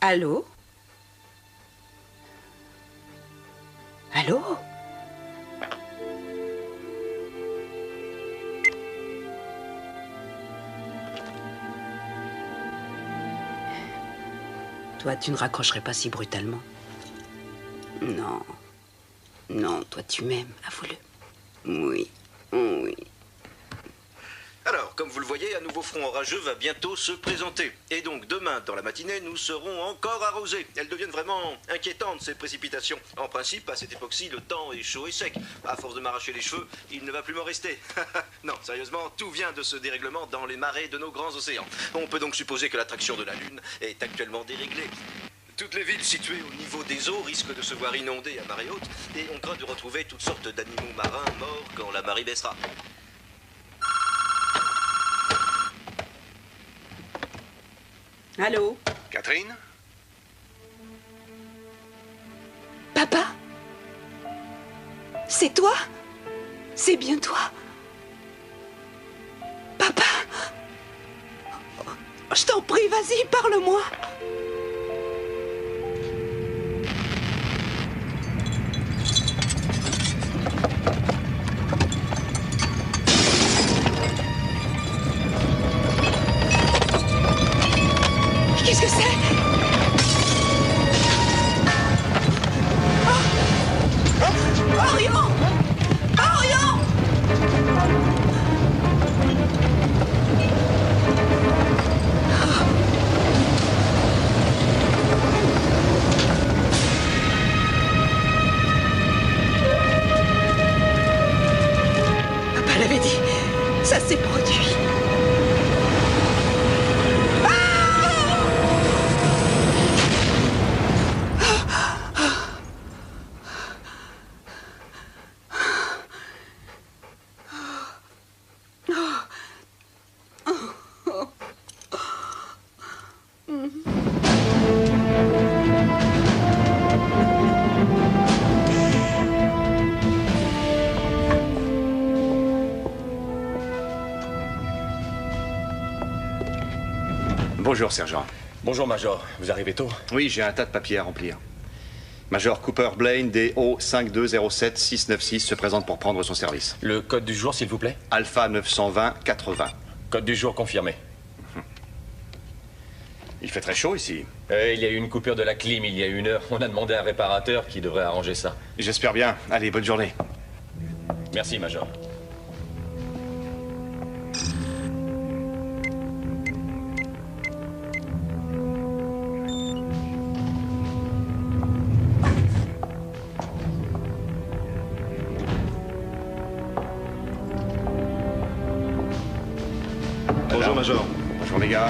Allô? Allô? Toi, tu ne raccrocherais pas si brutalement. Non. Non, toi, tu m'aimes, avoue-le. Oui. Oui. Alors, comme vous le voyez, un nouveau front orageux va bientôt se présenter. Et donc, demain, dans la matinée, nous serons encore arrosés. Elles deviennent vraiment inquiétantes, ces précipitations. En principe, à cette époque-ci, le temps est chaud et sec. À force de m'arracher les cheveux, il ne va plus m'en rester. Non, sérieusement, tout vient de ce dérèglement dans les marées de nos grands océans. On peut donc supposer que l'attraction de la Lune est actuellement déréglée. Toutes les villes situées au niveau des eaux risquent de se voir inondées à marée haute, et on craint de retrouver toutes sortes d'animaux marins morts quand la marée baissera. Allô? Catherine? Papa? C'est toi? C'est bien toi? Papa? Je t'en prie, vas-y, parle-moi. Qu'est-ce que c'est? Oh! Orion! Orion! Papa l'avait dit, ça s'est produit. Bonjour, sergent. Bonjour, Major. Vous arrivez tôt? Oui, j'ai un tas de papiers à remplir. Major Cooper Blaine, DO 5207-696, se présente pour prendre son service. Le code du jour, s'il vous plaît? Alpha 920-80. Code du jour confirmé. Il fait très chaud ici. Il y a eu une coupure de la clim il y a 1 heure. On a demandé à un réparateur qui devrait arranger ça. J'espère bien. Allez, bonne journée. Merci, Major. Bonjour, Major. Bonjour, les gars.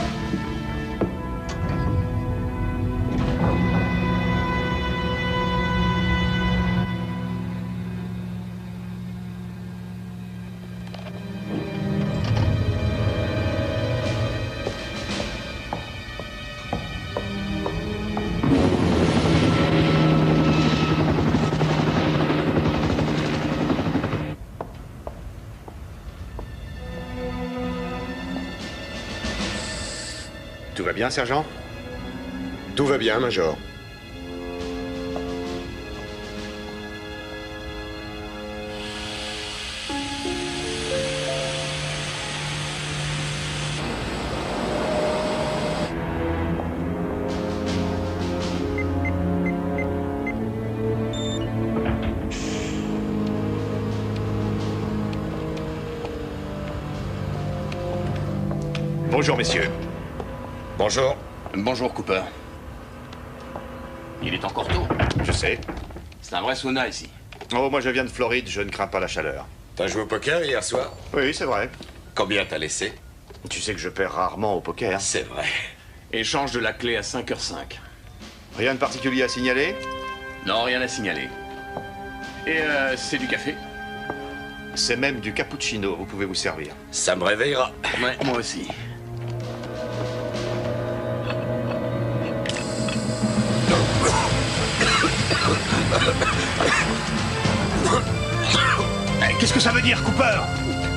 Tout va bien, sergent? Tout va bien, Major. Bonjour, messieurs. Bonjour. Bonjour, Cooper. Il est encore tôt. Je sais. C'est un vrai sauna ici. Oh, moi, je viens de Floride, je ne crains pas la chaleur. T'as joué au poker hier soir? Oui, c'est vrai. Combien t'as laissé? Tu sais que je perds rarement au poker. C'est vrai. Échange de la clé à 5h05. Rien de particulier à signaler? Non, rien à signaler. Et c'est du café? C'est même du cappuccino, vous pouvez vous servir. Ça me réveillera. Ouais, moi aussi. Qu'est-ce que ça veut dire, Cooper?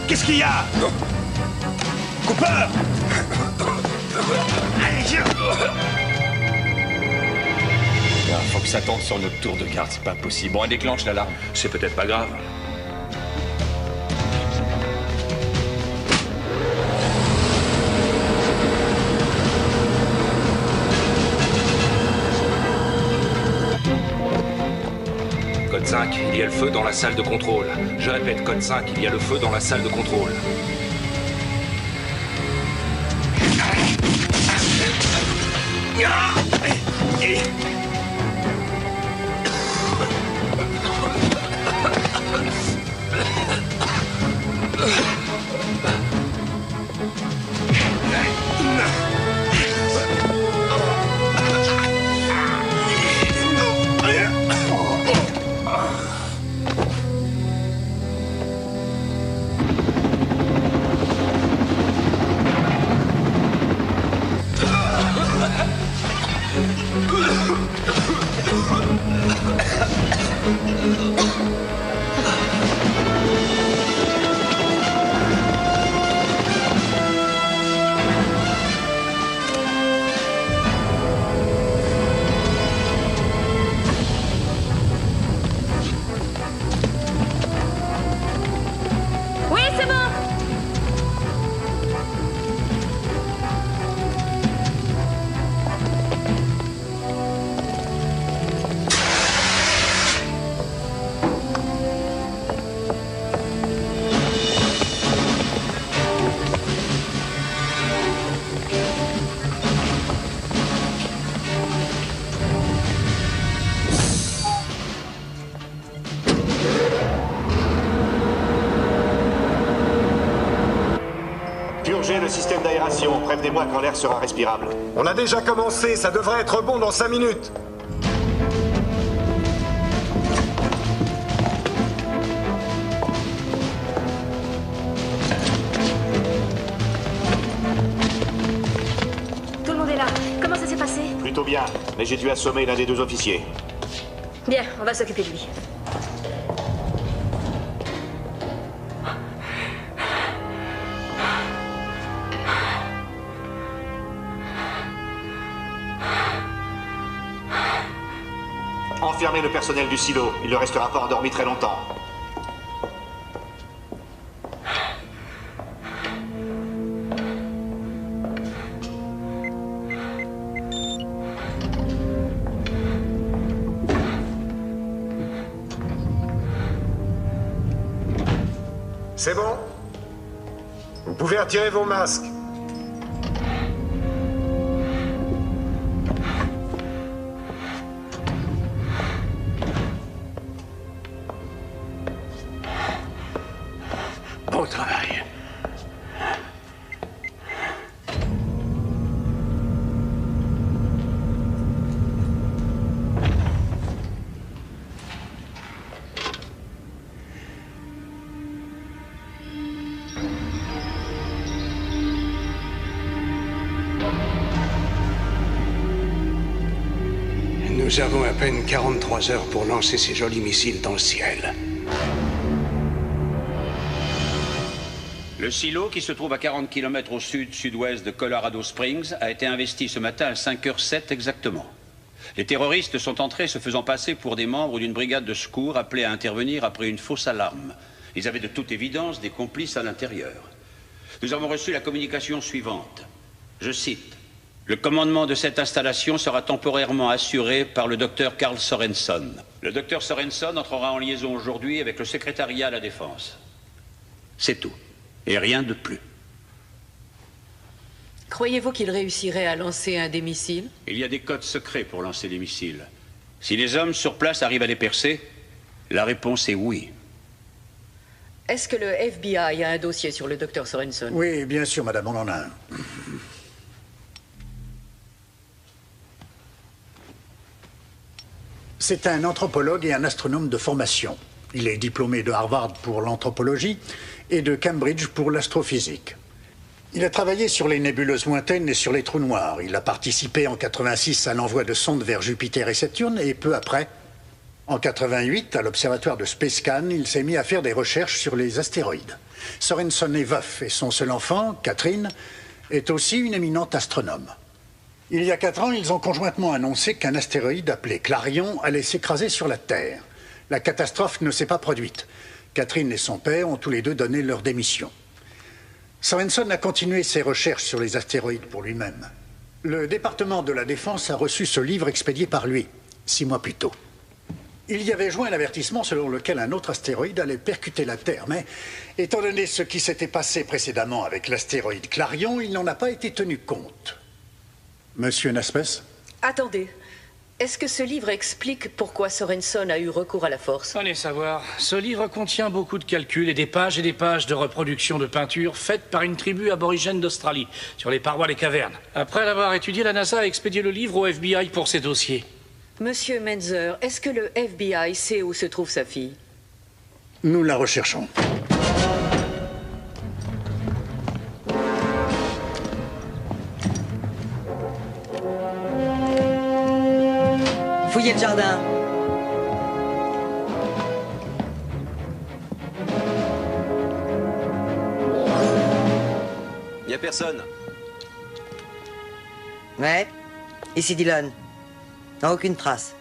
Qu'est-ce qu'il y a? Cooper! Allez, viens! s'attendre sur notre tour de garde, c'est pas possible. Bon, elle déclenche l'alarme. C'est peut-être pas grave. Code 5, il y a le feu dans la salle de contrôle. Je répète, code 5, il y a le feu dans la salle de contrôle. Oui, c'est bon. Purgez le système d'aération. Prévenez-moi quand l'air sera respirable. On a déjà commencé, ça devrait être bon dans 5 minutes. Tout le monde est là. Comment ça s'est passé? Plutôt bien, mais j'ai dû assommer l'un des 2 officiers. Bien, on va s'occuper de lui. Enfermez le personnel du silo. Il ne restera pas endormi très longtemps. C'est bon? Vous pouvez retirer vos masques. Bon travail. Nous avons à peine 43 heures pour lancer ces jolis missiles dans le ciel. Le silo, qui se trouve à 40 km au sud-sud-ouest de Colorado Springs, a été investi ce matin à 5h07 exactement. Les terroristes sont entrés se faisant passer pour des membres d'une brigade de secours appelés à intervenir après une fausse alarme. Ils avaient de toute évidence des complices à l'intérieur. Nous avons reçu la communication suivante. Je cite. Le commandement de cette installation sera temporairement assuré par le docteur Carl Sorenson. Le docteur Sorenson entrera en liaison aujourd'hui avec le secrétariat à la Défense. C'est tout. Et rien de plus. Croyez-vous qu'il réussirait à lancer un des missiles? Il y a des codes secrets pour lancer des missiles. Si les hommes sur place arrivent à les percer, la réponse est oui. Est-ce que le FBI a un dossier sur le docteur Sorenson? Oui, bien sûr, madame, on en a un. C'est un anthropologue et un astronome de formation. Il est diplômé de Harvard pour l'anthropologie et de Cambridge pour l'astrophysique. Il a travaillé sur les nébuleuses lointaines et sur les trous noirs. Il a participé en 86 à l'envoi de sondes vers Jupiter et Saturne et peu après, en 88, à l'observatoire de Spacecan, il s'est mis à faire des recherches sur les astéroïdes. Sorenson est veuf et son seul enfant, Catherine, est aussi une éminente astronome. Il y a 4 ans, ils ont conjointement annoncé qu'un astéroïde appelé Clarion allait s'écraser sur la Terre. La catastrophe ne s'est pas produite. Catherine et son père ont tous les deux donné leur démission. Sorenson a continué ses recherches sur les astéroïdes pour lui-même. Le département de la Défense a reçu ce livre expédié par lui, 6 mois plus tôt. Il y avait joint l'avertissement selon lequel un autre astéroïde allait percuter la Terre, mais étant donné ce qui s'était passé précédemment avec l'astéroïde Clarion, il n'en a pas été tenu compte. Monsieur Naspers? Attendez. Est-ce que ce livre explique pourquoi Sorenson a eu recours à la force? Allez savoir. Ce livre contient beaucoup de calculs et des pages de reproduction de peintures faites par une tribu aborigène d'Australie, sur les parois des cavernes. Après l'avoir étudié, la NASA a expédié le livre au FBI pour ses dossiers. Monsieur Menzer, est-ce que le FBI sait où se trouve sa fille? Nous la recherchons. Fouillez le jardin. Y a personne. Ouais. Ici Dillon. Non, aucune trace.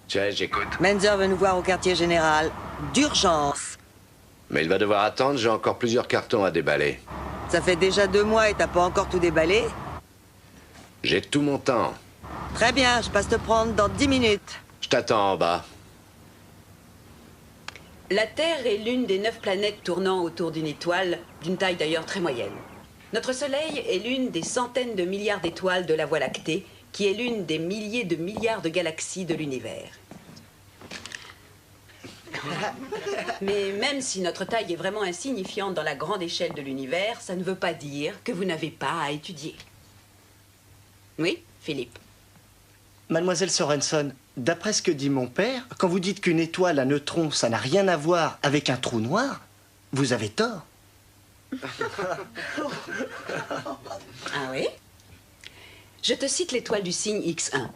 Tiens, j'écoute. Menzer veut nous voir au quartier général. D'urgence. Mais il va devoir attendre, j'ai encore plusieurs cartons à déballer. Ça fait déjà 2 mois et t'as pas encore tout déballé? J'ai tout mon temps. Très bien, je passe te prendre dans 10 minutes. Je t'attends en bas. La Terre est l'une des 9 planètes tournant autour d'une étoile, d'une taille d'ailleurs très moyenne. Notre Soleil est l'une des centaines de milliards d'étoiles de la Voie lactée, qui est l'une des milliers de milliards de galaxies de l'univers. Mais même si notre taille est vraiment insignifiante dans la grande échelle de l'univers, ça ne veut pas dire que vous n'avez pas à étudier. Oui, Philippe? Mademoiselle Sorenson, d'après ce que dit mon père, quand vous dites qu'une étoile à neutrons, ça n'a rien à voir avec un trou noir, vous avez tort. Ah oui? Je te cite l'étoile du signe X1.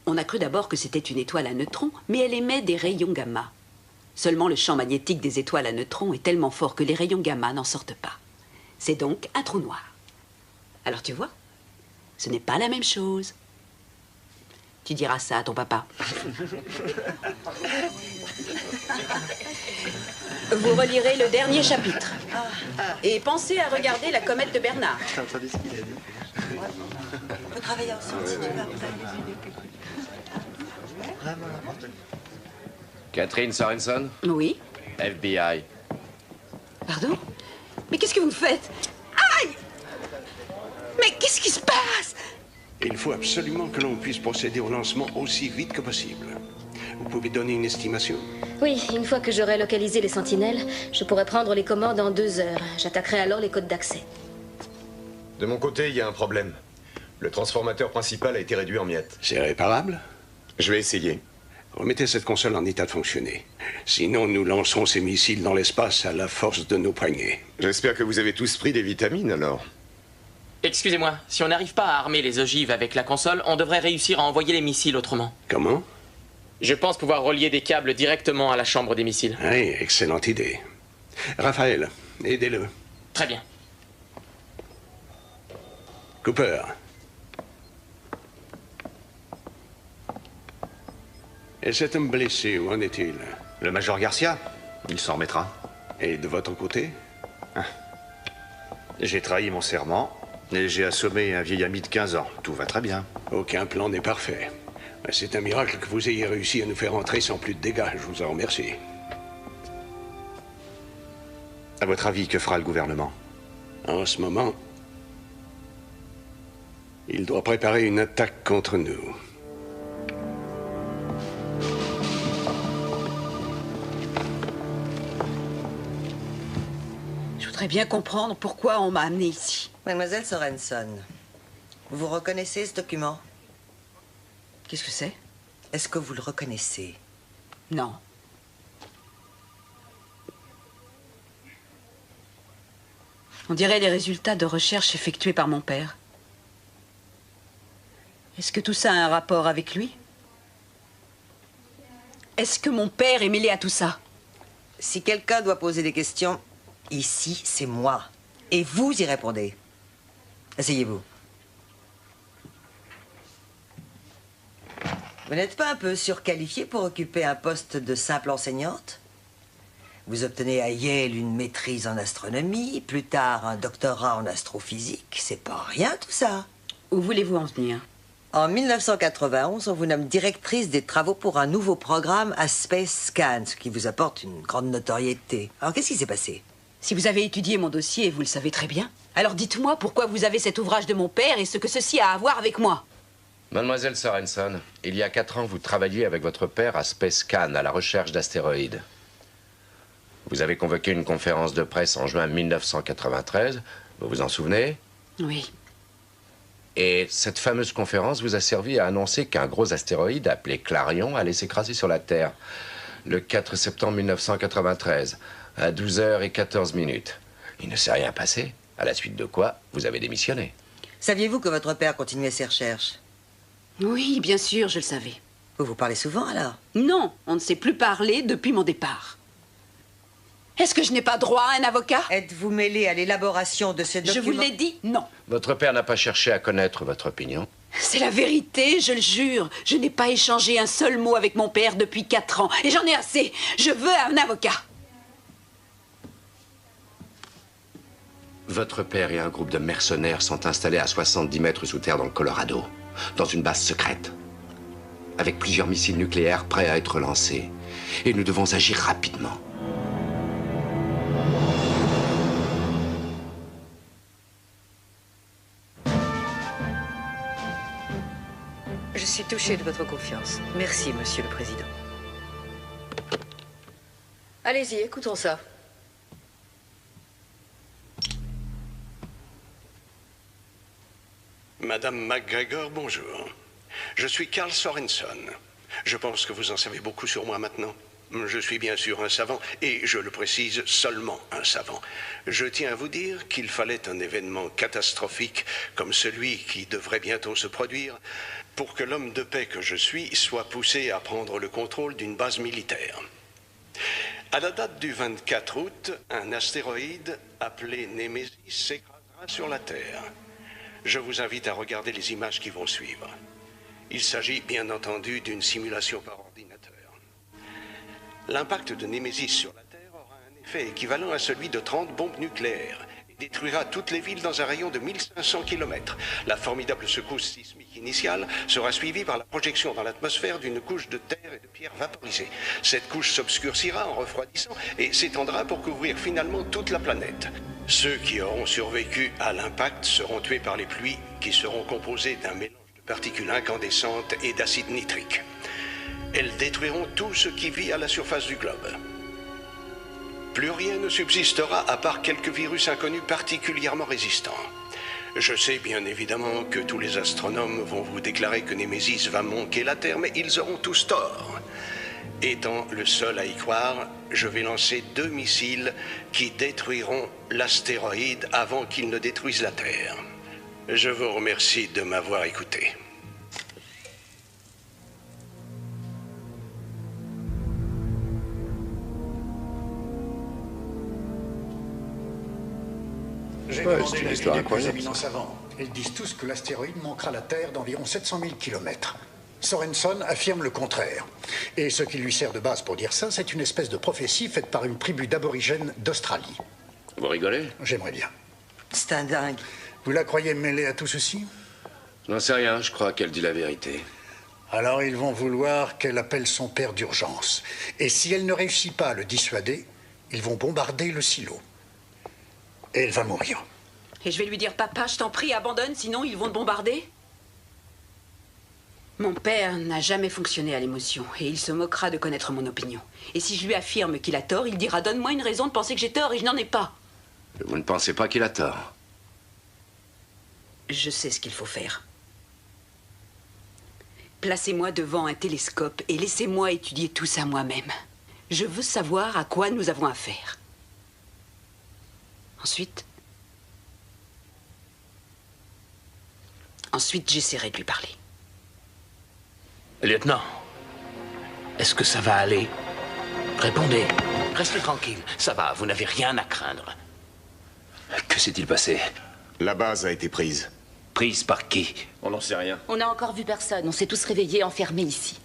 On a cru d'abord que c'était une étoile à neutrons, mais elle émet des rayons gamma. Seulement le champ magnétique des étoiles à neutrons est tellement fort que les rayons gamma n'en sortent pas. C'est donc un trou noir. Alors tu vois, ce n'est pas la même chose. Tu diras ça à ton papa. Vous relirez le dernier chapitre. Et pensez à regarder la comète de Bernard. On peut travailler ensemble si tu veux après. Catherine Sorenson? Oui. FBI. Pardon? Mais qu'est-ce que vous faites? Aïe! Mais qu'est-ce qui se passe? Il faut absolument que l'on puisse procéder au lancement aussi vite que possible. Vous pouvez donner une estimation? Oui, une fois que j'aurai localisé les sentinelles, je pourrai prendre les commandes en 2 heures. J'attaquerai alors les codes d'accès. De mon côté, il y a un problème. Le transformateur principal a été réduit en miettes. C'est réparable? Je vais essayer. Remettez cette console en état de fonctionner. Sinon, nous lancerons ces missiles dans l'espace à la force de nos poignets. J'espère que vous avez tous pris des vitamines, alors. Excusez-moi, si on n'arrive pas à armer les ogives avec la console, on devrait réussir à envoyer les missiles autrement. Comment? Je pense pouvoir relier des câbles directement à la chambre des missiles. Oui, excellente idée. Raphaël, aidez-le. Très bien. Cooper. Et cet homme blessé, où en est-il? Le major Garcia. Il s'en remettra. Et de votre côté? J'ai trahi mon serment et j'ai assommé un vieil ami de 15 ans. Tout va très bien. Aucun plan n'est parfait. C'est un miracle que vous ayez réussi à nous faire entrer sans plus de dégâts. Je vous en remercie. À votre avis, que fera le gouvernement? En ce moment, il doit préparer une attaque contre nous. Je voudrais bien comprendre pourquoi on m'a amené ici. Mademoiselle Sorenson, vous reconnaissez ce document? Qu'est-ce que c'est? Est-ce que vous le reconnaissez? Non. On dirait les résultats de recherches effectuées par mon père. Est-ce que tout ça a un rapport avec lui? Est-ce que mon père est mêlé à tout ça? Si quelqu'un doit poser des questions, ici, c'est moi. Et vous y répondez. Asseyez-vous. Vous n'êtes pas un peu surqualifié pour occuper un poste de simple enseignante? Vous obtenez à Yale une maîtrise en astronomie, plus tard un doctorat en astrophysique. C'est pas rien tout ça. Où voulez-vous en venir? En 1991, on vous nomme directrice des travaux pour un nouveau programme à Space Scan, ce qui vous apporte une grande notoriété. Alors qu'est-ce qui s'est passé? Si vous avez étudié mon dossier, vous le savez très bien. Alors dites-moi pourquoi vous avez cet ouvrage de mon père et ce que ceci a à voir avec moi. Mademoiselle Sorenson, il y a 4 ans, vous travailliez avec votre père à Space Scan, à la recherche d'astéroïdes. Vous avez convoqué une conférence de presse en juin 1993, vous vous en souvenez? Oui. Et cette fameuse conférence vous a servi à annoncer qu'un gros astéroïde appelé Clarion allait s'écraser sur la Terre le 4 septembre 1993, à 12h14. Il ne s'est rien passé, à la suite de quoi vous avez démissionné. Saviez-vous que votre père continuait ses recherches? Oui, bien sûr, je le savais. Vous vous parlez souvent, alors? Non, on ne s'est plus parlé depuis mon départ. Est-ce que je n'ai pas droit à un avocat? Êtes-vous mêlé à l'élaboration de ce document? Je vous l'ai dit, non. Votre père n'a pas cherché à connaître votre opinion? C'est la vérité, je le jure. Je n'ai pas échangé un seul mot avec mon père depuis 4 ans. Et j'en ai assez. Je veux un avocat. Votre père et un groupe de mercenaires sont installés à 70 mètres sous terre dans le Colorado, dans une base secrète, avec plusieurs missiles nucléaires prêts à être lancés. Et nous devons agir rapidement. Je suis touchée de votre confiance. Merci, Monsieur le Président. Allez-y, écoutons ça. Madame McGregor, bonjour. Je suis Carl Sorenson. Je pense que vous en savez beaucoup sur moi maintenant. Je suis bien sûr un savant, et je le précise, seulement un savant. Je tiens à vous dire qu'il fallait un événement catastrophique comme celui qui devrait bientôt se produire pour que l'homme de paix que je suis soit poussé à prendre le contrôle d'une base militaire. À la date du 24 août, un astéroïde appelé Némésis s'écrasera sur la Terre. Je vous invite à regarder les images qui vont suivre. Il s'agit bien entendu d'une simulation par ordinateur. L'impact de Némésis sur la Terre aura un effet équivalent à celui de 30 bombes nucléaires et détruira toutes les villes dans un rayon de 1500 km. La formidable secousse sismique initiale sera suivie par la projection dans l'atmosphère d'une couche de terre et de pierres vaporisées. Cette couche s'obscurcira en refroidissant et s'étendra pour couvrir finalement toute la planète. Ceux qui auront survécu à l'impact seront tués par les pluies qui seront composées d'un mélange de particules incandescentes et d'acide nitrique. Elles détruiront tout ce qui vit à la surface du globe. Plus rien ne subsistera à part quelques virus inconnus particulièrement résistants. Je sais bien évidemment que tous les astronomes vont vous déclarer que Némésis va manquer la Terre, mais ils auront tous tort. Étant le seul à y croire, je vais lancer 2 missiles qui détruiront l'astéroïde avant qu'il ne détruise la Terre. Je vous remercie de m'avoir écouté. J'ai demandé l'avis des plus éminents savants. Ils disent tous que l'astéroïde manquera la Terre d'environ 700 000 km. Sorenson affirme le contraire. Et ce qui lui sert de base pour dire ça, c'est une espèce de prophétie faite par une tribu d'aborigènes d'Australie. Vous rigolez? J'aimerais bien. C'est un dingue. Vous la croyez mêlée à tout ceci? Je n'en sais rien, je crois qu'elle dit la vérité. Alors ils vont vouloir qu'elle appelle son père d'urgence. Et si elle ne réussit pas à le dissuader, ils vont bombarder le silo. Et elle va mourir. Et je vais lui dire, papa, je t'en prie, abandonne, sinon ils vont te bombarder. Mon père n'a jamais fonctionné à l'émotion, et il se moquera de connaître mon opinion. Et si je lui affirme qu'il a tort, il dira, donne-moi une raison de penser que j'ai tort, et je n'en ai pas. Vous ne pensez pas qu'il a tort? Je sais ce qu'il faut faire. Placez-moi devant un télescope et laissez-moi étudier tout ça moi-même. Je veux savoir à quoi nous avons affaire. Ensuite, Ensuite, j'essaierai de lui parler. Lieutenant, est-ce que ça va aller? Répondez. Restez tranquille. Ça va, vous n'avez rien à craindre. Que s'est-il passé? La base a été prise. Prise par qui? On n'en sait rien. On n'a encore vu personne. On s'est tous réveillés, enfermés ici.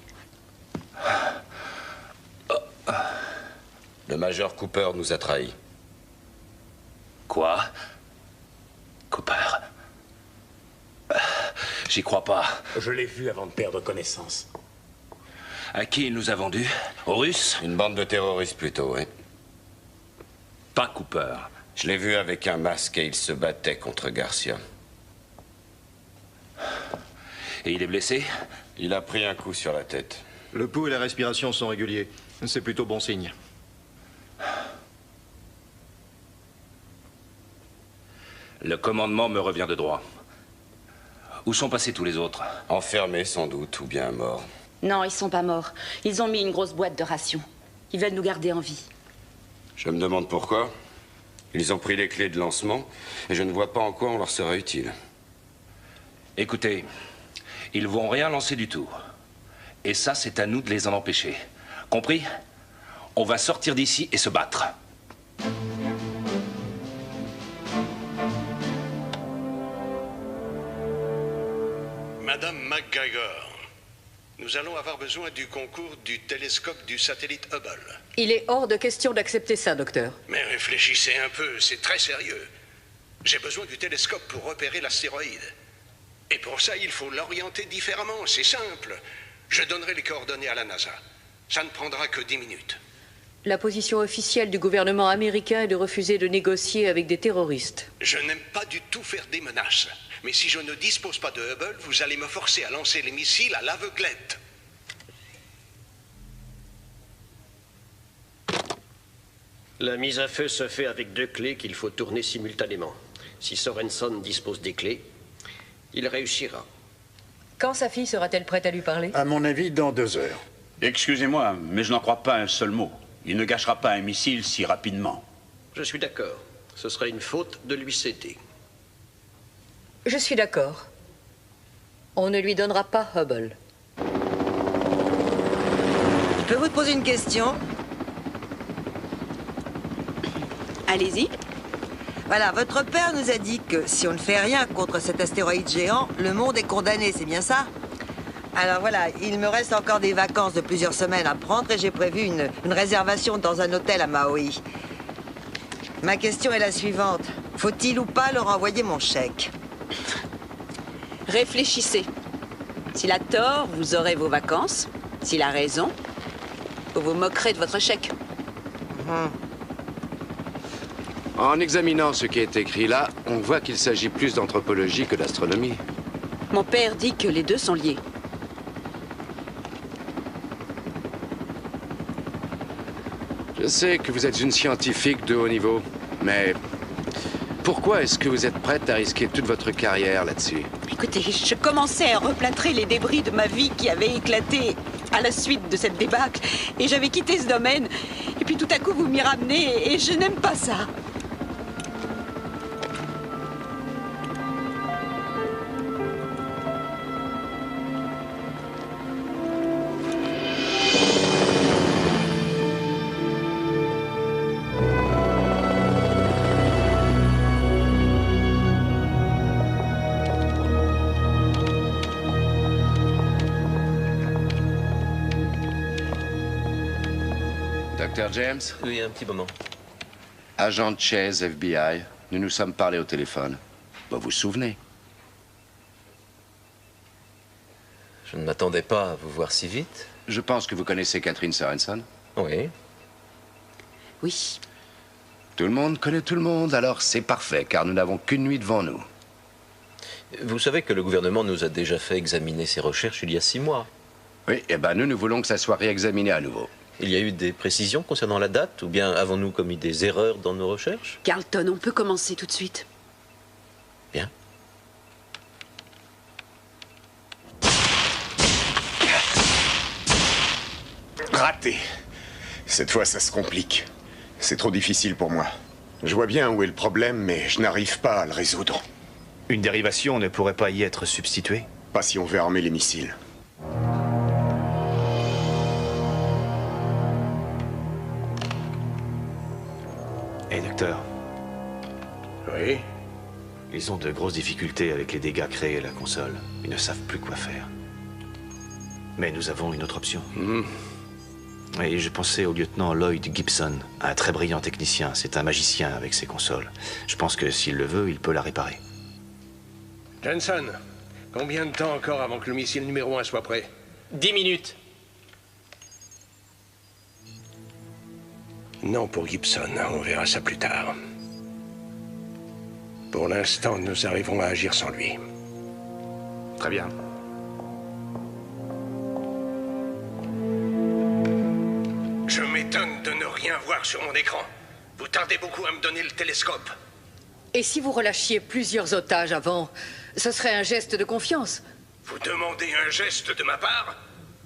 Le major Cooper nous a trahis. Quoi? Cooper? J'y crois pas. Je l'ai vu avant de perdre connaissance. À qui il nous a vendus? Aux Russes? Une bande de terroristes plutôt, oui. Pas Cooper. Je l'ai vu avec un masque et il se battait contre Garcia. Et il est blessé? Il a pris un coup sur la tête. Le pouls et la respiration sont réguliers. C'est plutôt bon signe. Le commandement me revient de droit. Où sont passés tous les autres? Enfermés sans doute, ou bien morts. Non, ils sont pas morts. Ils ont mis une grosse boîte de rations. Ils veulent nous garder en vie. Je me demande pourquoi. Ils ont pris les clés de lancement et je ne vois pas en quoi on leur sera utile. Écoutez, ils vont rien lancer du tout. Et ça, c'est à nous de les en empêcher. Compris? On va sortir d'ici et se battre. Madame McGregor, nous allons avoir besoin du concours du télescope du satellite Hubble. Il est hors de question d'accepter ça, docteur. Mais réfléchissez un peu, c'est très sérieux. J'ai besoin du télescope pour repérer l'astéroïde. Et pour ça, il faut l'orienter différemment, c'est simple. Je donnerai les coordonnées à la NASA. Ça ne prendra que 10 minutes. La position officielle du gouvernement américain est de refuser de négocier avec des terroristes. Je n'aime pas du tout faire des menaces. Mais si je ne dispose pas de Hubble, vous allez me forcer à lancer les missiles à l'aveuglette. La mise à feu se fait avec 2 clés qu'il faut tourner simultanément. Si Sorenson dispose des clés, il réussira. Quand sa fille sera-t-elle prête à lui parler? À mon avis, dans 2 heures. Excusez-moi, mais je n'en crois pas un seul mot. Il ne gâchera pas un missile si rapidement. Je suis d'accord. Ce serait une faute de lui céder. Je suis d'accord. On ne lui donnera pas Hubble. Je peux vous poser une question? Allez-y. Voilà, votre père nous a dit que si on ne fait rien contre cet astéroïde géant, le monde est condamné, c'est bien ça? Alors voilà, il me reste encore des vacances de plusieurs semaines à prendre et j'ai prévu une réservation dans un hôtel à Maui. Ma question est la suivante. Faut-il ou pas leur envoyer mon chèque? Réfléchissez. S'il a tort, vous aurez vos vacances. S'il a raison, vous vous moquerez de votre chèque. En examinant ce qui est écrit là, on voit qu'il s'agit plus d'anthropologie que d'astronomie. Mon père dit que les deux sont liés. Je sais que vous êtes une scientifique de haut niveau, mais pourquoi est-ce que vous êtes prête à risquer toute votre carrière là-dessus? Écoutez, je commençais à replâtrer les débris de ma vie qui avaient éclaté à la suite de cette débâcle. Et j'avais quitté ce domaine. Et puis tout à coup, vous m'y ramenez et je n'aime pas ça. Dr. James? Oui, un petit moment. Agent Chase, FBI. Nous nous sommes parlé au téléphone. Vous vous souvenez? Je ne m'attendais pas à vous voir si vite. Je pense que vous connaissez Catherine Sorenson. Oui. Oui. Tout le monde connaît tout le monde, alors c'est parfait, car nous n'avons qu'une nuit devant nous. Vous savez que le gouvernement nous a déjà fait examiner ses recherches il y a 6 mois. Oui, eh ben nous voulons que ça soit réexaminé à nouveau. Il y a eu des précisions concernant la date, ou bien avons-nous commis des erreurs dans nos recherches? Carlton, on peut commencer tout de suite. Bien. Raté. Cette fois, ça se complique. C'est trop difficile pour moi. Je vois bien où est le problème, mais je n'arrive pas à le résoudre. Une dérivation ne pourrait pas y être substituée? Pas si on veut armer les missiles. Hé, docteur. Oui? Ils ont de grosses difficultés avec les dégâts créés à la console. Ils ne savent plus quoi faire. Mais nous avons une autre option. Et je pensais au lieutenant Lloyd Gibson, un très brillant technicien. C'est un magicien avec ses consoles. Je pense que s'il le veut, il peut la réparer. Jensen, combien de temps encore avant que le missile numéro 1 soit prêt? 10 minutes. Non pour Gibson, on verra ça plus tard. Pour l'instant, nous arriverons à agir sans lui. Très bien. Je m'étonne de ne rien voir sur mon écran. Vous tardez beaucoup à me donner le télescope. Et si vous relâchiez plusieurs otages avant, ce serait un geste de confiance. Vous demandez un geste de ma part?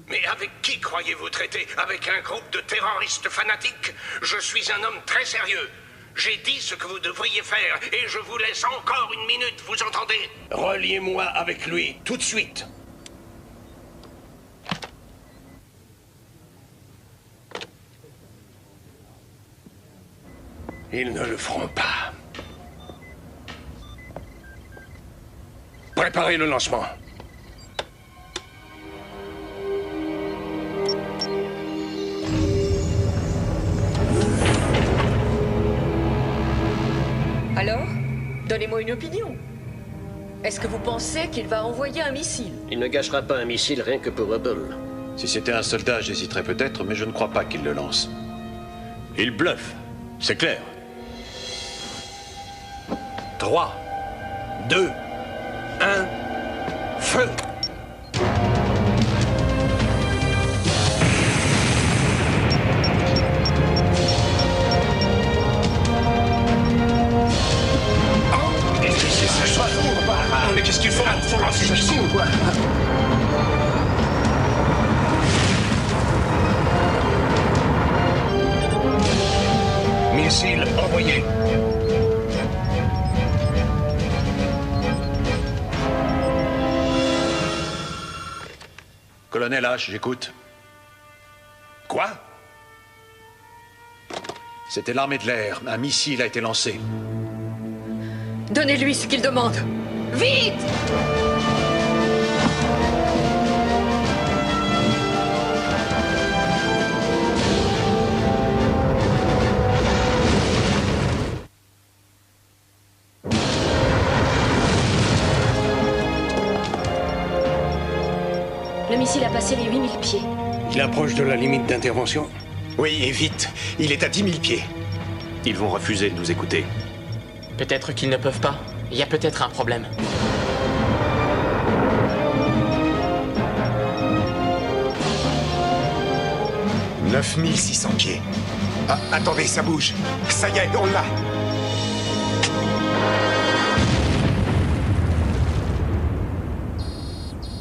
Mais avec qui croyez-vous traiter? Avec un groupe de terroristes fanatiques? Je suis un homme très sérieux. J'ai dit ce que vous devriez faire et je vous laisse encore une minute, vous entendez? Reliez-moi avec lui, tout de suite. Ils ne le feront pas. Préparez le lancement. Alors, donnez-moi une opinion. Est-ce que vous pensez qu'il va envoyer un missile? Il ne gâchera pas un missile rien que pour Hubble. Si c'était un soldat, j'hésiterais peut-être, mais je ne crois pas qu'il le lance. Il bluffe, c'est clair. 3, 2, 1, feu! Mais qu'est-ce qu'il faut? Faut lancer le missile ou quoi? Missile envoyé. Colonel H, j'écoute. Quoi? C'était l'armée de l'air. Un missile a été lancé. Donnez-lui ce qu'il demande. Vite! Le missile a passé les 8000 pieds. Il approche de la limite d'intervention? Oui, et vite. Il est à 10 000 pieds. Ils vont refuser de nous écouter. Peut-être qu'ils ne peuvent pas. Il y a peut-être un problème. « 9600 pieds. Ah, attendez, ça bouge. Ça y est, on l'a.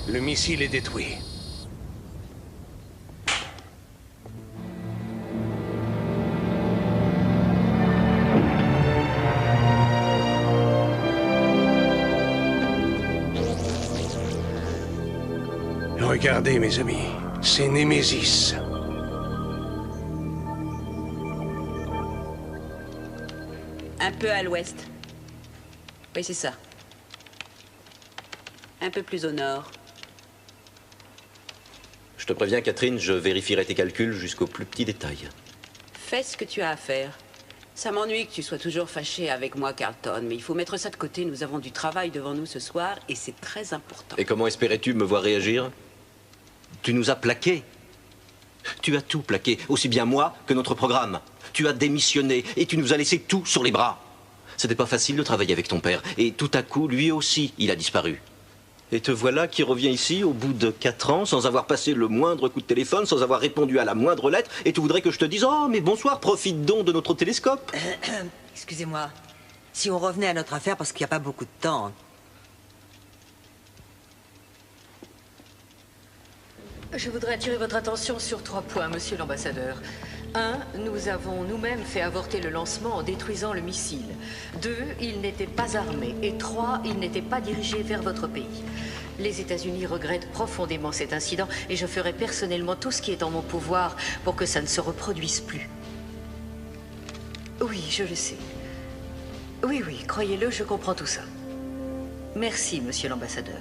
Le missile est détruit. Regardez, mes amis, c'est Némésis. Un peu à l'ouest. Oui, c'est ça. Un peu plus au nord. Je te préviens, Catherine, je vérifierai tes calculs jusqu'au plus petit détail. Fais ce que tu as à faire. Ça m'ennuie que tu sois toujours fâché avec moi, Carlton, mais il faut mettre ça de côté. Nous avons du travail devant nous ce soir et c'est très important. Et comment espérais-tu me voir réagir? Tu nous as plaqués. Tu as tout plaqué, aussi bien moi que notre programme. Tu as démissionné et tu nous as laissé tout sur les bras. C'était pas facile de travailler avec ton père. Et tout à coup, lui aussi, il a disparu. Et te voilà qui revient ici au bout de 4 ans, sans avoir passé le moindre coup de téléphone, sans avoir répondu à la moindre lettre, et tu voudrais que je te dise « Oh, mais bonsoir, profite donc de notre télescope !» Excusez-moi. Si on revenait à notre affaire, parce qu'il n'y a pas beaucoup de temps. Je voudrais attirer votre attention sur 3 points, monsieur l'ambassadeur. 1. Nous avons nous-mêmes fait avorter le lancement en détruisant le missile. 2. Il n'était pas armé. Et 3. Il n'était pas dirigé vers votre pays. Les États-Unis regrettent profondément cet incident et je ferai personnellement tout ce qui est en mon pouvoir pour que ça ne se reproduise plus. Oui, je le sais. Oui, croyez-le, je comprends tout ça. Merci, monsieur l'ambassadeur.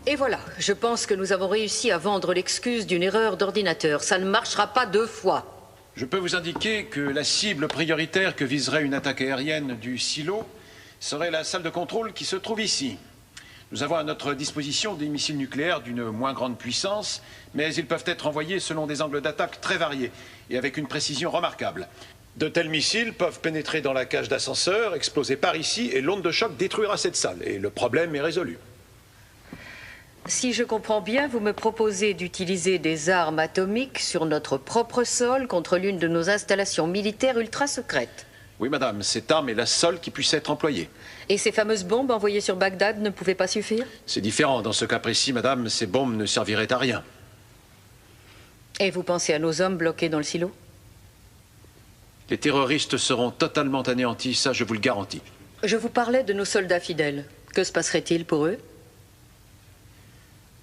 Et voilà, je pense que nous avons réussi à vendre l'excuse d'une erreur d'ordinateur. Ça ne marchera pas 2 fois. Je peux vous indiquer que la cible prioritaire que viserait une attaque aérienne du silo serait la salle de contrôle qui se trouve ici. Nous avons à notre disposition des missiles nucléaires d'une moins grande puissance, mais ils peuvent être envoyés selon des angles d'attaque très variés et avec une précision remarquable. De tels missiles peuvent pénétrer dans la cage d'ascenseur, exploser par ici, et l'onde de choc détruira cette salle. Et le problème est résolu. Si je comprends bien, vous me proposez d'utiliser des armes atomiques sur notre propre sol contre l'une de nos installations militaires ultra secrètes. Oui, madame, cette arme est la seule qui puisse être employée. Et ces fameuses bombes envoyées sur Bagdad ne pouvaient pas suffire? C'est différent. Dans ce cas précis, madame, ces bombes ne serviraient à rien. Et vous pensez à nos hommes bloqués dans le silo? Les terroristes seront totalement anéantis, ça je vous le garantis. Je vous parlais de nos soldats fidèles. Que se passerait-il pour eux?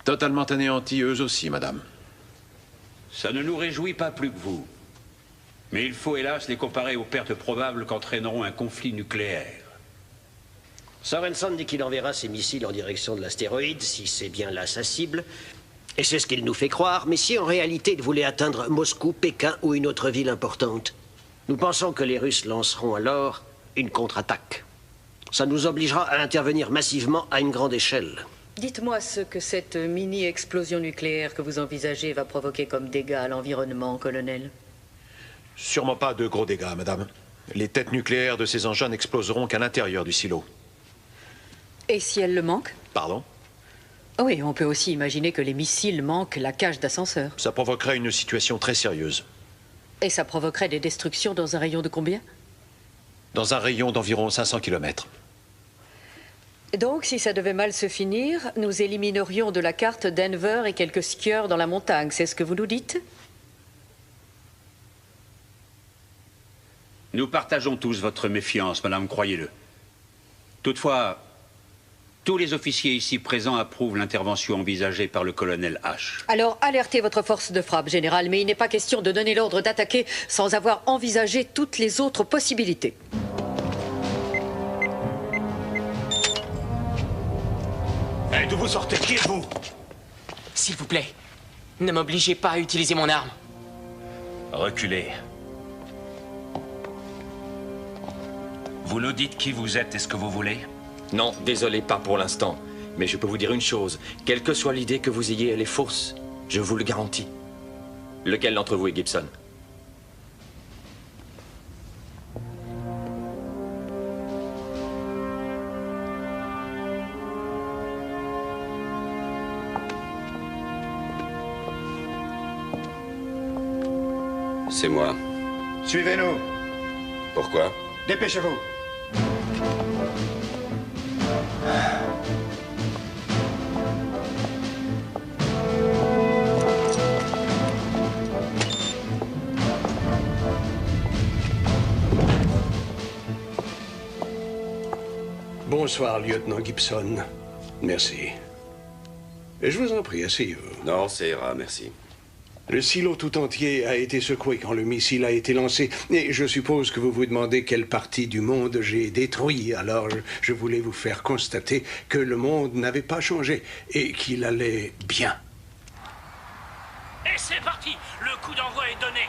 Totalement anéantis eux aussi, madame. Ça ne nous réjouit pas plus que vous. Mais il faut hélas les comparer aux pertes probables qu'entraîneront un conflit nucléaire. Sorensen dit qu'il enverra ses missiles en direction de l'astéroïde, si c'est bien là sa cible. Et c'est ce qu'il nous fait croire, mais si en réalité il voulait atteindre Moscou, Pékin ou une autre ville importante, nous pensons que les Russes lanceront alors une contre-attaque. Ça nous obligera à intervenir massivement à une grande échelle. Dites-moi ce que cette mini-explosion nucléaire que vous envisagez va provoquer comme dégâts à l'environnement, colonel. Sûrement pas de gros dégâts, madame. Les têtes nucléaires de ces engins n'exploseront qu'à l'intérieur du silo. Et si elles le manquent? Pardon? Oui, on peut aussi imaginer que les missiles manquent la cage d'ascenseur. Ça provoquerait une situation très sérieuse. Et ça provoquerait des destructions dans un rayon de combien? Dans un rayon d'environ 500 km. Donc, si ça devait mal se finir, nous éliminerions de la carte Denver et quelques skieurs dans la montagne. C'est ce que vous nous dites? Nous partageons tous votre méfiance, madame, croyez-le. Toutefois, tous les officiers ici présents approuvent l'intervention envisagée par le colonel H. Alors, alertez votre force de frappe, général, mais il n'est pas question de donner l'ordre d'attaquer sans avoir envisagé toutes les autres possibilités. Hey, d'où vous sortez? Qui êtes-vous? S'il vous plaît, ne m'obligez pas à utiliser mon arme. Reculez. Vous nous dites qui vous êtes et ce que vous voulez? Non, désolé, pas pour l'instant. Mais je peux vous dire une chose. Quelle que soit l'idée que vous ayez, elle est fausse. Je vous le garantis. Lequel d'entre vous est Gibson? C'est moi. Suivez-nous. Pourquoi? Dépêchez-vous. Bonsoir, lieutenant Gibson. Merci. Je vous en prie, asseyez-vous. Non, ça ira, merci. Le silo tout entier a été secoué quand le missile a été lancé. Et je suppose que vous vous demandez quelle partie du monde j'ai détruit. Alors, je voulais vous faire constater que le monde n'avait pas changé et qu'il allait bien. Et c'est parti! Le coup d'envoi est donné.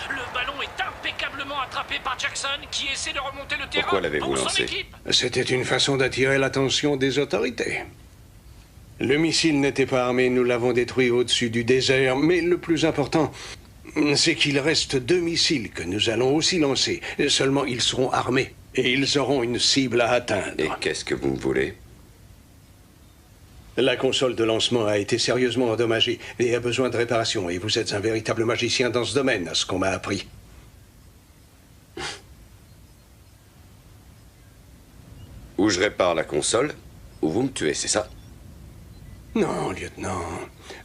Le ballon est impeccablement attrapé par Jackson qui essaie de remonter le terrain. Pourquoi l'avez-vous pour son lancé? équipe. C'était une façon d'attirer l'attention des autorités. Le missile n'était pas armé, nous l'avons détruit au-dessus du désert, mais le plus important, c'est qu'il reste 2 missiles que nous allons aussi lancer. Seulement, ils seront armés et ils auront une cible à atteindre. Et qu'est-ce que vous me voulez? La console de lancement a été sérieusement endommagée et a besoin de réparation, et vous êtes un véritable magicien dans ce domaine, à ce qu'on m'a appris. Ou je répare la console, ou vous me tuez, c'est ça? Non, lieutenant.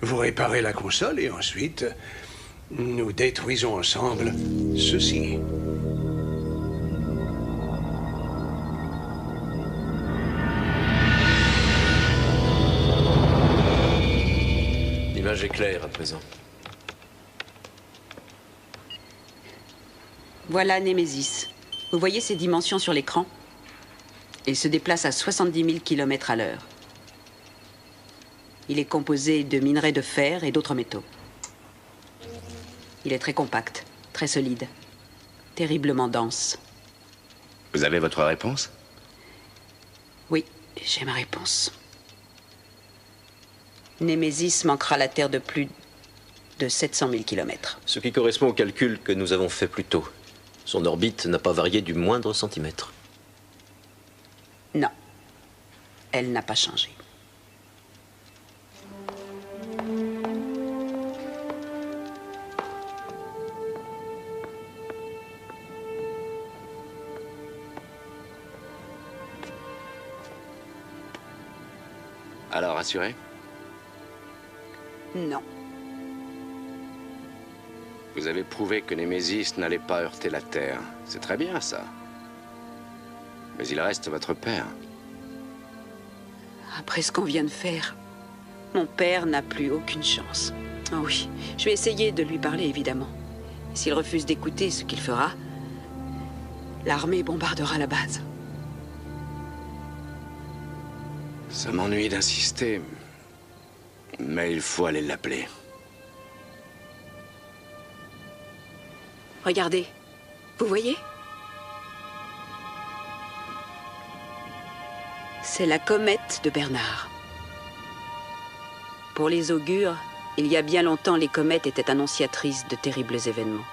Vous réparez la console et ensuite, Nous détruisons ensemble ceci. L'image est claire à présent. Voilà Némésis. Vous voyez ses dimensions sur l'écran? Il se déplace à 70 000 km à l'heure. Il est composé de minerais de fer et d'autres métaux. Il est très compact, très solide, terriblement dense. Vous avez votre réponse? Oui, j'ai ma réponse. Némésis manquera la Terre de plus de 700 000 km. Ce qui correspond au calcul que nous avons fait plus tôt. Son orbite n'a pas varié du moindre centimètre. Non, elle n'a pas changé. Alors, assuré? Non. Vous avez prouvé que Némésis n'allait pas heurter la Terre. C'est très bien, ça. Mais il reste votre père. Après ce qu'on vient de faire, mon père n'a plus aucune chance. Ah oui, je vais essayer de lui parler, évidemment. Et s'il refuse d'écouter ce qu'il fera, l'armée bombardera la base. Ça m'ennuie d'insister, mais il faut aller l'appeler. Regardez, vous voyez? C'est la comète de Bernard. Pour les augures, il y a bien longtemps, les comètes étaient annonciatrices de terribles événements.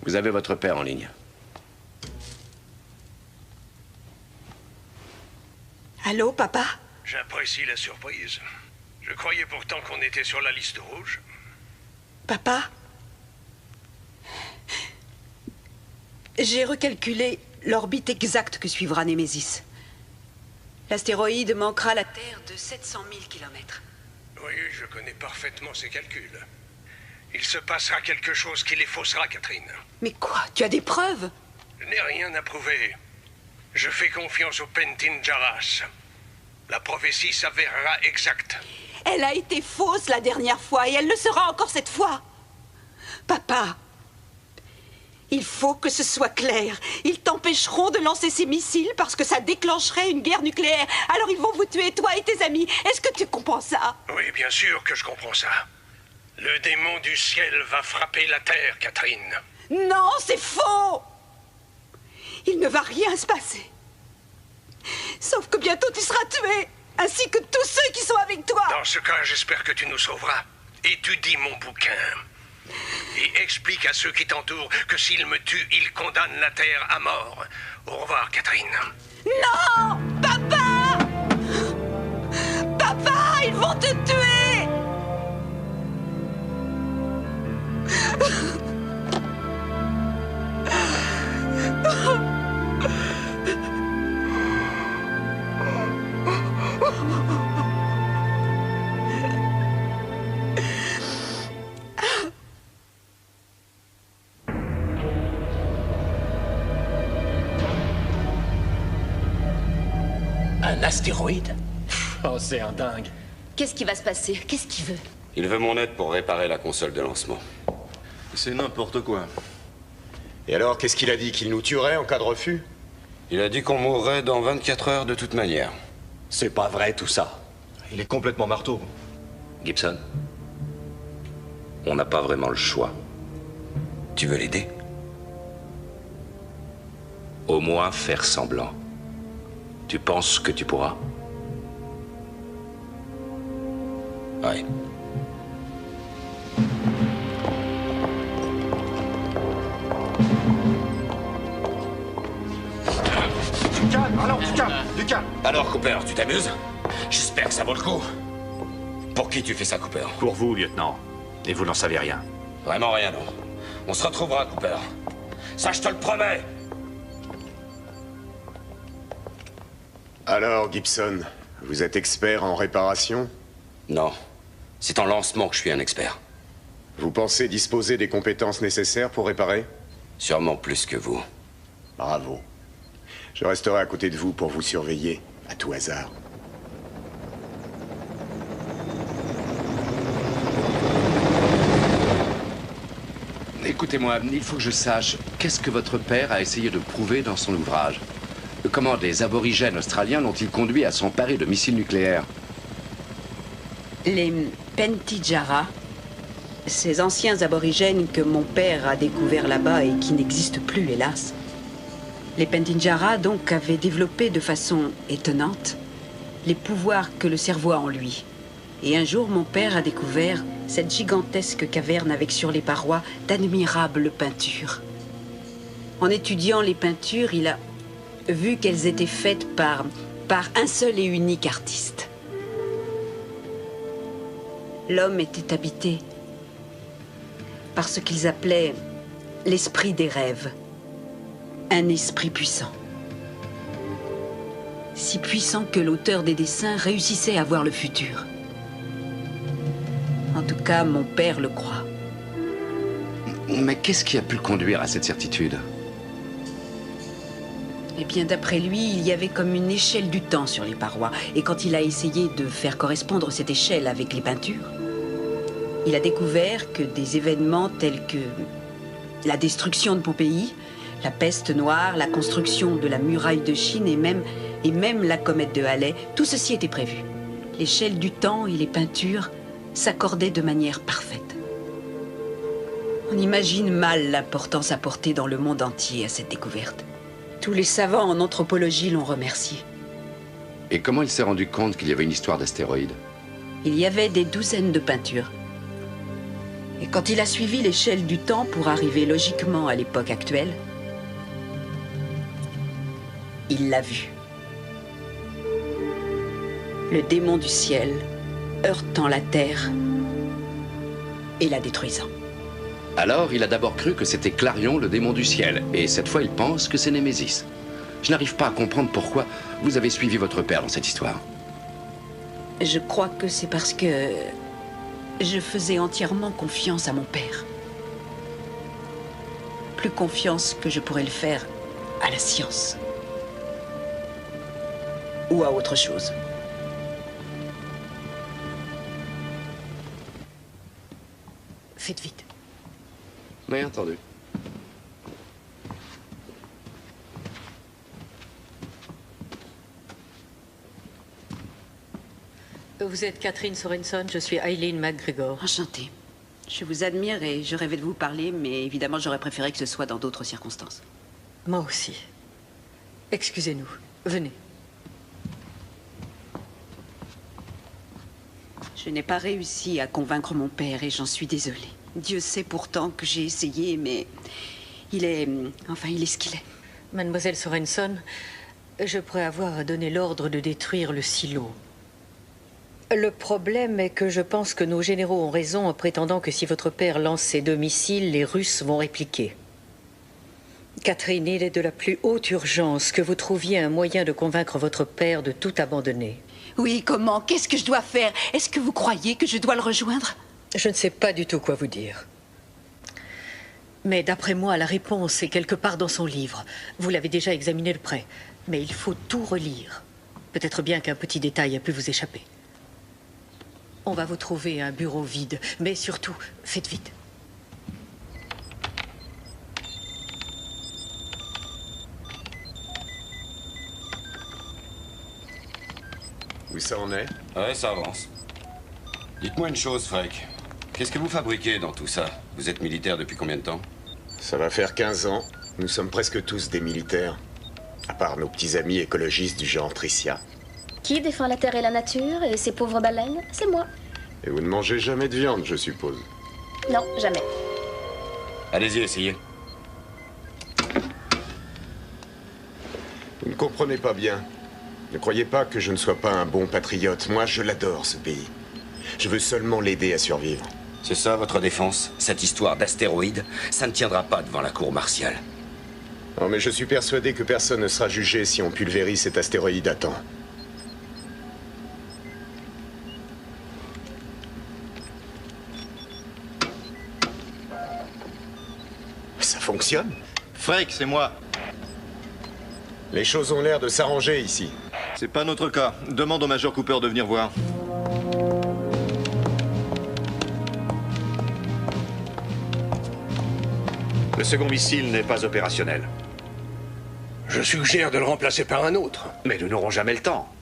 Vous avez votre père en ligne. Allô, papa? J'apprécie la surprise. Je croyais pourtant qu'on était sur la liste rouge. Papa? J'ai recalculé l'orbite exacte que suivra Némésis. L'astéroïde manquera la Terre de 700 000 km. Oui, je connais parfaitement ces calculs. Il se passera quelque chose qui les faussera, Catherine. Mais quoi? Tu as des preuves? Je n'ai rien à prouver. Je fais confiance au Pentin Jarras. La prophétie s'avérera exacte. Elle a été fausse la dernière fois et elle le sera encore cette fois. Papa, il faut que ce soit clair. Ils t'empêcheront de lancer ces missiles parce que ça déclencherait une guerre nucléaire. Alors ils vont vous tuer, toi et tes amis. Est-ce que tu comprends ça? Oui, bien sûr que je comprends ça. Le démon du ciel va frapper la terre, Catherine. Non, c'est faux! Il ne va rien se passer. Sauf que bientôt tu seras tué, ainsi que tous ceux qui sont avec toi. Dans ce cas, j'espère que tu nous sauveras. Étudie mon bouquin. Et explique à ceux qui t'entourent que s'ils me tuent, ils condamnent la terre à mort. Au revoir, Catherine. Non! Papa! Papa, ils vont te tuer! Un astéroïde? Oh, c'est un dingue. Qu'est-ce qui va se passer? Qu'est-ce qu'il veut? Il veut mon aide pour réparer la console de lancement. C'est n'importe quoi. Et alors, qu'est-ce qu'il a dit? Qu'il nous tuerait en cas de refus? Il a dit qu'on mourrait dans 24 heures de toute manière. C'est pas vrai tout ça. Il est complètement marteau. Gibson, on n'a pas vraiment le choix. Tu veux l'aider? Au moins faire semblant. Tu penses que tu pourras? Ouais. Tu calmes, alors tu calmes. Alors, Cooper, tu t'amuses? J'espère que ça vaut le coup. Pour qui tu fais ça, Cooper? Pour vous, lieutenant. Et vous n'en savez rien. Vraiment rien, non. On se retrouvera, Cooper. Ça, je te le promets. Alors, Gibson, vous êtes expert en réparation? Non. C'est en lancement que je suis un expert. Vous pensez disposer des compétences nécessaires pour réparer? Sûrement plus que vous. Bravo. Je resterai à côté de vous pour vous surveiller, à tout hasard. Écoutez-moi, il faut que je sache, qu'est-ce que votre père a essayé de prouver dans son ouvrage? Comment des aborigènes australiens l'ont-ils conduit à s'emparer de missiles nucléaires? Les Pentijara, ces anciens aborigènes que mon père a découverts là-bas et qui n'existent plus, hélas. Les Pentijara, donc, avaient développé de façon étonnante les pouvoirs que le cerveau a en lui. Et un jour, mon père a découvert cette gigantesque caverne avec sur les parois d'admirables peintures. En étudiant les peintures, il a vu qu'elles étaient faites par un seul et unique artiste. L'homme était habité par ce qu'ils appelaient l'esprit des rêves, un esprit puissant. Si puissant que l'auteur des dessins réussissait à voir le futur. En tout cas, mon père le croit. Mais qu'est-ce qui a pu le conduire à cette certitude? Eh bien, d'après lui, il y avait comme une échelle du temps sur les parois. Et quand il a essayé de faire correspondre cette échelle avec les peintures, il a découvert que des événements tels que la destruction de Pompéi, la peste noire, la construction de la muraille de Chine et même la comète de Halley, tout ceci était prévu. L'échelle du temps et les peintures s'accordaient de manière parfaite. On imagine mal l'importance apportée dans le monde entier à cette découverte. Tous les savants en anthropologie l'ont remercié. Et comment il s'est rendu compte qu'il y avait une histoire d'astéroïdes? Il y avait des douzaines de peintures. Et quand il a suivi l'échelle du temps pour arriver logiquement à l'époque actuelle, il l'a vu. Le démon du ciel heurtant la terre et la détruisant. Alors, il a d'abord cru que c'était Clarion, le démon du ciel, et cette fois, il pense que c'est Némésis. Je n'arrive pas à comprendre pourquoi vous avez suivi votre père dans cette histoire. Je crois que c'est parce que je faisais entièrement confiance à mon père. Plus confiance que je pourrais le faire à la science. Ou à autre chose. Faites vite. Oui, entendu. Vous êtes Catherine Sorenson, je suis Eileen McGregor. Enchantée. Je vous admire et je rêvais de vous parler, mais évidemment j'aurais préféré que ce soit dans d'autres circonstances. Moi aussi. Excusez-nous. Venez. Je n'ai pas réussi à convaincre mon père et j'en suis désolée. Dieu sait pourtant que j'ai essayé, mais il est ce qu'il est. Mademoiselle Sorenson, je pourrais avoir donné l'ordre de détruire le silo. Le problème est que je pense que nos généraux ont raison en prétendant que si votre père lance ses 2 missiles, les Russes vont répliquer. Catherine, il est de la plus haute urgence que vous trouviez un moyen de convaincre votre père de tout abandonner. Oui, comment? Qu'est-ce que je dois faire? Est-ce que vous croyez que je dois le rejoindre? Je ne sais pas du tout quoi vous dire. Mais d'après moi, la réponse est quelque part dans son livre. Vous l'avez déjà examiné de près. Mais il faut tout relire. Peut-être bien qu'un petit détail a pu vous échapper. On va vous trouver un bureau vide. Mais surtout, faites vite. Où ça en est? Ouais, ça avance. Dites-moi une chose, Freck. Qu'est-ce que vous fabriquez dans tout ça? Vous êtes militaire depuis combien de temps? Ça va faire 15 ans. Nous sommes presque tous des militaires. À part nos petits amis écologistes du genre Tricia. Qui défend la terre et la nature et ces pauvres baleines? C'est moi. Et vous ne mangez jamais de viande, je suppose. Non, jamais. Allez-y, essayez. Vous ne comprenez pas bien. Ne croyez pas que je ne sois pas un bon patriote. Moi, je l'adore, ce pays. Je veux seulement l'aider à survivre. C'est ça votre défense? Cette histoire d'astéroïde, ça ne tiendra pas devant la cour martiale. Non, mais je suis persuadé que personne ne sera jugé si on pulvérise cet astéroïde à temps. Ça fonctionne? Freak, c'est moi. Les choses ont l'air de s'arranger ici. C'est pas notre cas. Demande au Major Cooper de venir voir. Le second missile n'est pas opérationnel. Je suggère de le remplacer par un autre. Mais nous n'aurons jamais le temps.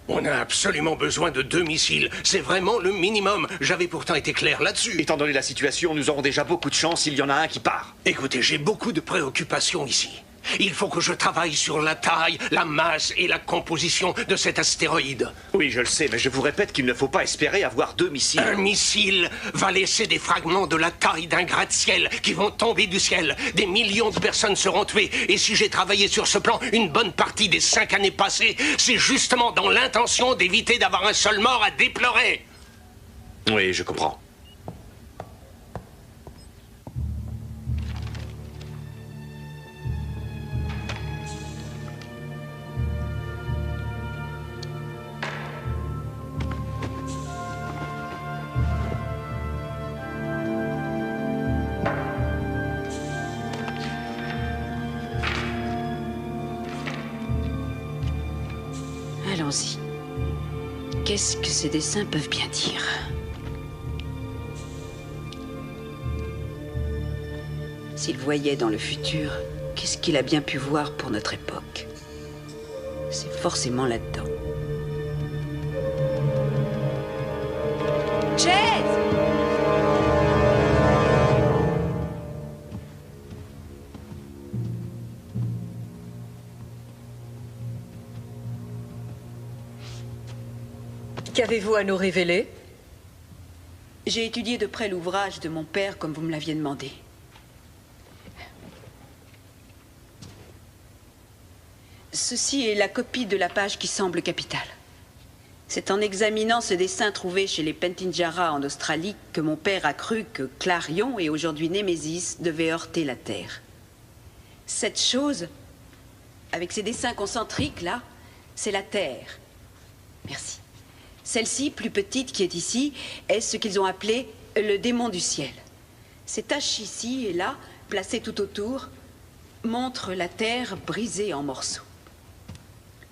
On a absolument besoin de 2 missiles. C'est vraiment le minimum. J'avais pourtant été clair là-dessus. Étant donné la situation, nous aurons déjà beaucoup de chance s'il y en a un qui part. Écoutez, j'ai beaucoup de préoccupations ici. Il faut que je travaille sur la taille, la masse et la composition de cet astéroïde. Oui, je le sais, mais je vous répète qu'il ne faut pas espérer avoir 2 missiles. Un missile va laisser des fragments de la taille d'un gratte-ciel qui vont tomber du ciel. Des millions de personnes seront tuées. Et si j'ai travaillé sur ce plan une bonne partie des 5 années passées, c'est justement dans l'intention d'éviter d'avoir un seul mort à déplorer. Oui, je comprends. Allons-y. Qu'est-ce que ces dessins peuvent bien dire? S'il voyait dans le futur, qu'est-ce qu'il a bien pu voir pour notre époque? C'est forcément là-dedans. Chase! Qu'avez-vous à nous révéler? J'ai étudié de près l'ouvrage de mon père, comme vous me l'aviez demandé. Ceci est la copie de la page qui semble capitale. C'est en examinant ce dessin trouvé chez les Pentinjara en Australie que mon père a cru que Clarion et aujourd'hui Némésis devaient heurter la Terre. Cette chose, avec ces dessins concentriques là, c'est la Terre. Merci. Celle-ci, plus petite qui est ici, est ce qu'ils ont appelé le démon du ciel. Ces taches ici et là, placées tout autour, montrent la Terre brisée en morceaux.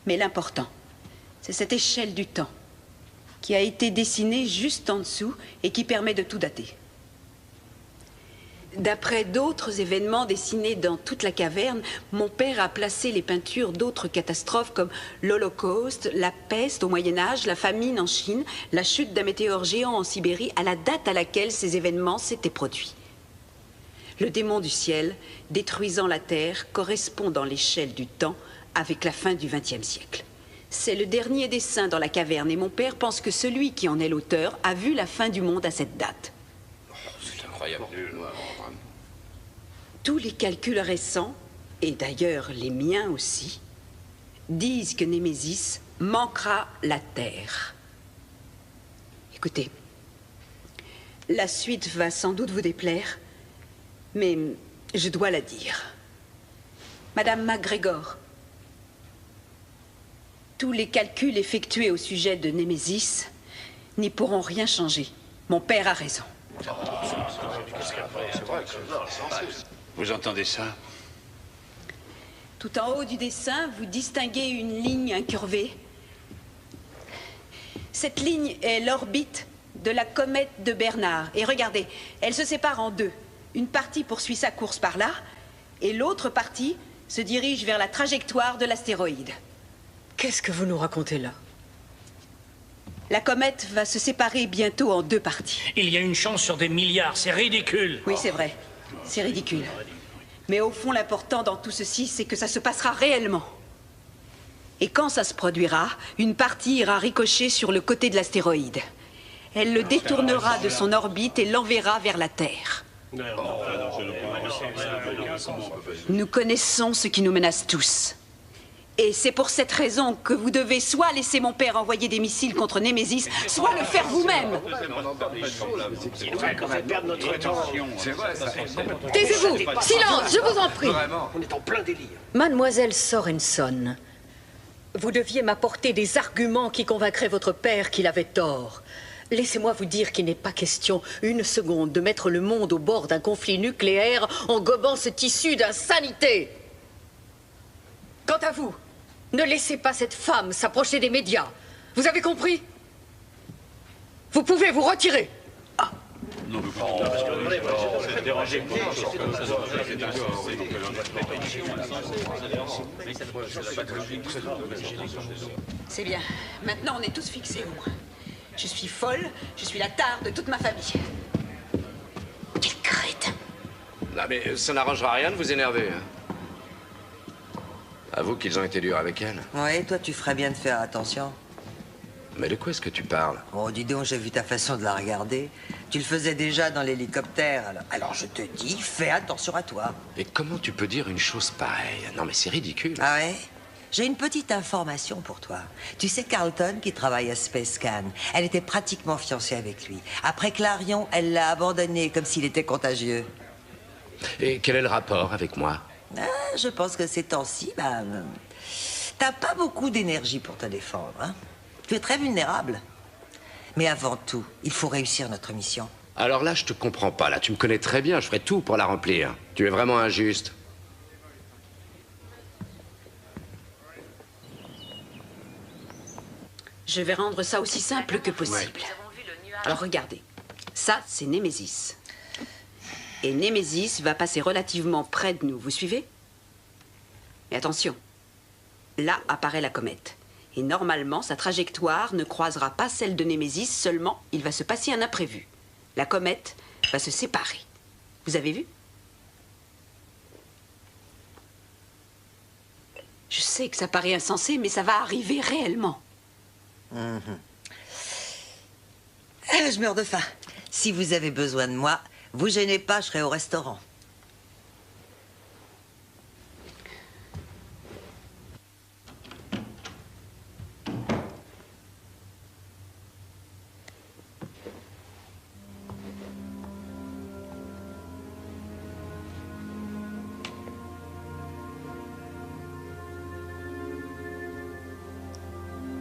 Mais l'important, c'est cette échelle du temps qui a été dessinée juste en dessous et qui permet de tout dater. D'après d'autres événements dessinés dans toute la caverne, mon père a placé les peintures d'autres catastrophes comme l'Holocauste, la peste au Moyen-Âge, la famine en Chine, la chute d'un météore géant en Sibérie à la date à laquelle ces événements s'étaient produits. Le démon du ciel, détruisant la Terre, correspond dans l'échelle du temps avec la fin du XXe siècle. C'est le dernier dessin dans la caverne et mon père pense que celui qui en est l'auteur a vu la fin du monde à cette date. C'est incroyable. Tous les calculs récents, et d'ailleurs les miens aussi, disent que Némésis manquera la Terre. Écoutez, la suite va sans doute vous déplaire, mais je dois la dire. Madame MacGregor, tous les calculs effectués au sujet de Némésis n'y pourront rien changer. Mon père a raison. Vous entendez ça? Tout en haut du dessin, vous distinguez une ligne incurvée. Cette ligne est l'orbite de la comète de Bernard. Et regardez, elle se sépare en deux. Une partie poursuit sa course par là, et l'autre partie se dirige vers la trajectoire de l'astéroïde. Qu'est-ce que vous nous racontez là? La comète va se séparer bientôt en 2 parties. Il y a une chance sur des milliards, c'est ridicule. Oui, c'est vrai. C'est ridicule. Mais au fond, l'important dans tout ceci, c'est que ça se passera réellement. Et quand ça se produira, une partie ira ricocher sur le côté de l'astéroïde. Elle le détournera de son orbite et l'enverra vers la Terre. Nous connaissons ce qui nous menace tous. Et c'est pour cette raison que vous devez soit laisser mon père envoyer des missiles contre Némésis, soit le faire vous-même. Taisez-vous! Silence, je vous en prie. On est en plein délire. Mademoiselle Sorenson, vous deviez m'apporter des arguments qui convaincraient votre père qu'il avait tort. Laissez-moi vous dire qu'il n'est pas question une seconde de mettre le monde au bord d'un conflit nucléaire en gobant ce tissu d'insanité. Quant à vous, ne laissez pas cette femme s'approcher des médias. Vous avez compris? Vous pouvez vous retirer. C'est bien. Maintenant, on est tous fixés au moins. Je suis folle, je suis la tare de toute ma famille. Quel crétin! Non, mais ça n'arrangera rien de vous énerver. Avoue qu'ils ont été durs avec elle. Ouais, toi, tu ferais bien de faire attention. Mais de quoi est-ce que tu parles? Oh, dis donc, j'ai vu ta façon de la regarder. Tu le faisais déjà dans l'hélicoptère, alors je te dis, fais attention à toi. Et comment tu peux dire une chose pareille? Non, mais c'est ridicule. Ah ouais? J'ai une petite information pour toi. Tu sais Carlton, qui travaille à Spacecan, elle était pratiquement fiancée avec lui. Après Clarion, elle l'a abandonné comme s'il était contagieux. Et quel est le rapport avec moi? Ah, je pense que ces temps-ci, t'as pas beaucoup d'énergie pour te défendre, hein? Tu es très vulnérable. Mais avant tout, il faut réussir notre mission. Alors là, je te comprends pas. Là, tu me connais très bien. Je ferai tout pour la remplir. Tu es vraiment injuste. Je vais rendre ça aussi simple que possible. Ouais. Alors regardez, ça c'est Némésis. Et Némésis va passer relativement près de nous, vous suivez? Mais attention, là apparaît la comète. Et normalement, sa trajectoire ne croisera pas celle de Némésis, seulement il va se passer un imprévu. La comète va se séparer. Vous avez vu? Je sais que ça paraît insensé, mais ça va arriver réellement. Je meurs de faim. Si vous avez besoin de moi, vous gênez pas, je serai au restaurant.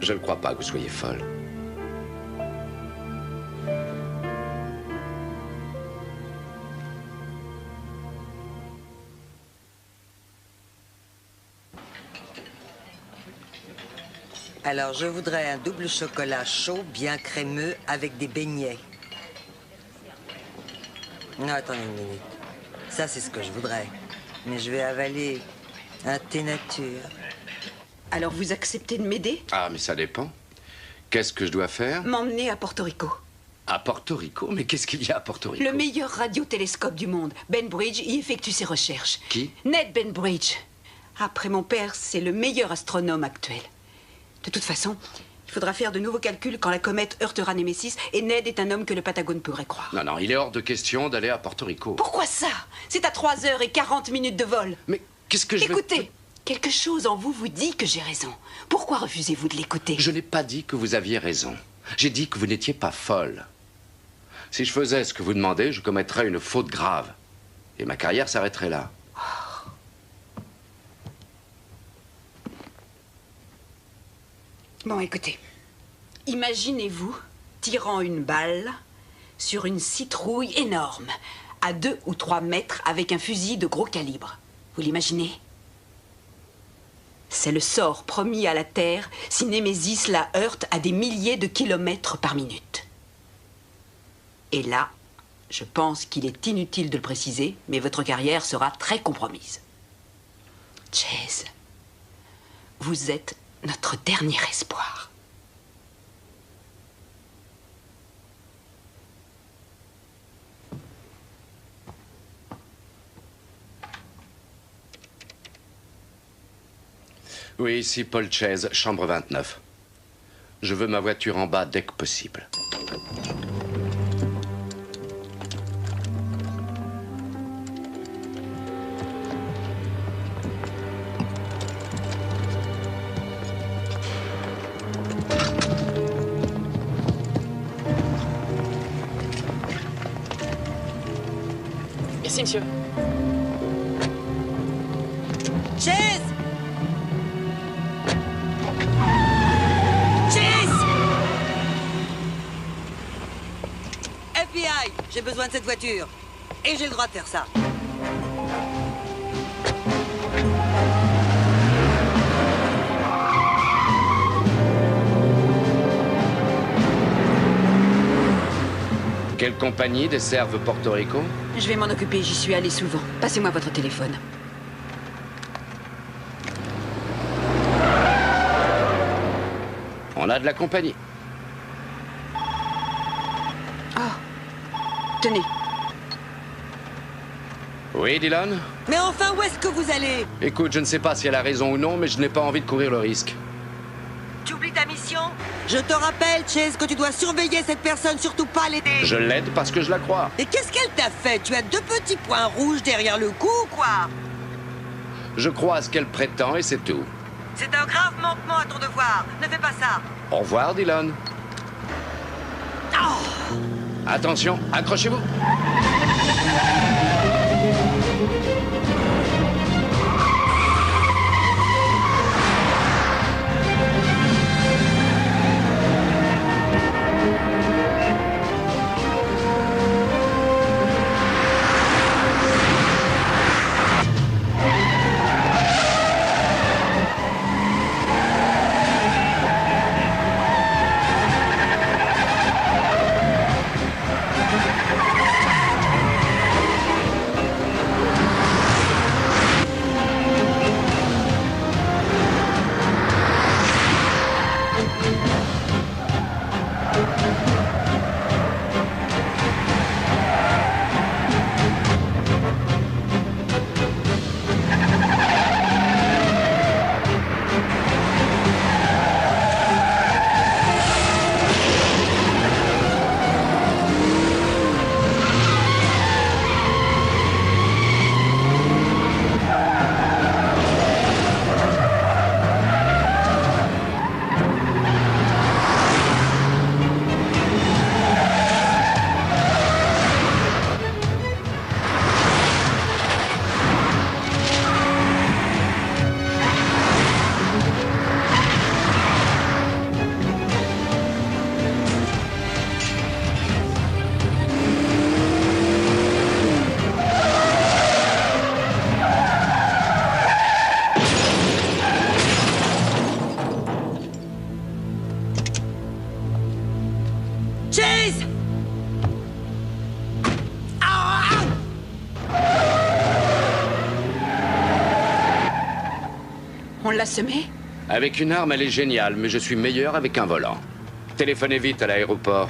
Je ne crois pas que vous soyez folle. Alors, je voudrais un double chocolat chaud, bien crémeux, avec des beignets. Non, attendez une minute. Ça, c'est ce que je voudrais. Mais je vais avaler un thé nature. Alors vous acceptez de m'aider? Ah, mais ça dépend. Qu'est-ce que je dois faire? M'emmener à Porto Rico. À Porto Rico? Mais qu'est-ce qu'il y a à Porto Rico? Le meilleur radiotélescope du monde. Benbridge y effectue ses recherches. Qui? Ned Benbridge. Après mon père, c'est le meilleur astronome actuel. De toute façon, il faudra faire de nouveaux calculs quand la comète heurtera Némésis, et Ned est un homme que le Patagone pourrait croire. Non, non, il est hors de question d'aller à Porto Rico. Pourquoi ça? C'est à 3h40 de vol. Mais qu'est-ce que je vais... Écoutez, quelque chose en vous vous dit que j'ai raison. Pourquoi refusez-vous de l'écouter? Je n'ai pas dit que vous aviez raison. J'ai dit que vous n'étiez pas folle. Si je faisais ce que vous demandez, je commettrais une faute grave. Et ma carrière s'arrêterait là. Bon, écoutez. Imaginez-vous tirant une balle sur une citrouille énorme, à 2 ou 3 mètres, avec un fusil de gros calibre. Vous l'imaginez? C'est le sort promis à la Terre si Némésis la heurte à des milliers de kilomètres par minute. Et là, je pense qu'il est inutile de le préciser, mais votre carrière sera très compromise. Chase, vous êtes notre dernier espoir. Oui, ici Paul Chase, chambre 29. Je veux ma voiture en bas dès que possible. Merci, monsieur. Chase! Chase! FBI, j'ai besoin de cette voiture. Et j'ai le droit de faire ça. Quelle compagnie desserve Porto Rico? Je vais m'en occuper, j'y suis allé souvent. Passez-moi votre téléphone. On a de la compagnie. Tenez. Oui, Dylan? Mais enfin, où est-ce que vous allez? Écoute, je ne sais pas si elle a raison ou non, mais je n'ai pas envie de courir le risque. Tu oublies ta mission? Je te rappelle, Chase, que tu dois surveiller cette personne, surtout pas l'aider. Je l'aide parce que je la crois. Et qu'est-ce qu'elle t'a fait? Tu as 2 petits points rouges derrière le cou ou quoi? Je crois à ce qu'elle prétend et c'est tout. C'est un grave manquement à ton devoir. Ne fais pas ça. Au revoir, Dylan. Attention, accrochez-vous. Chase! On l'a semé? Avec une arme, elle est géniale, mais je suis meilleur avec un volant. Téléphonez vite à l'aéroport.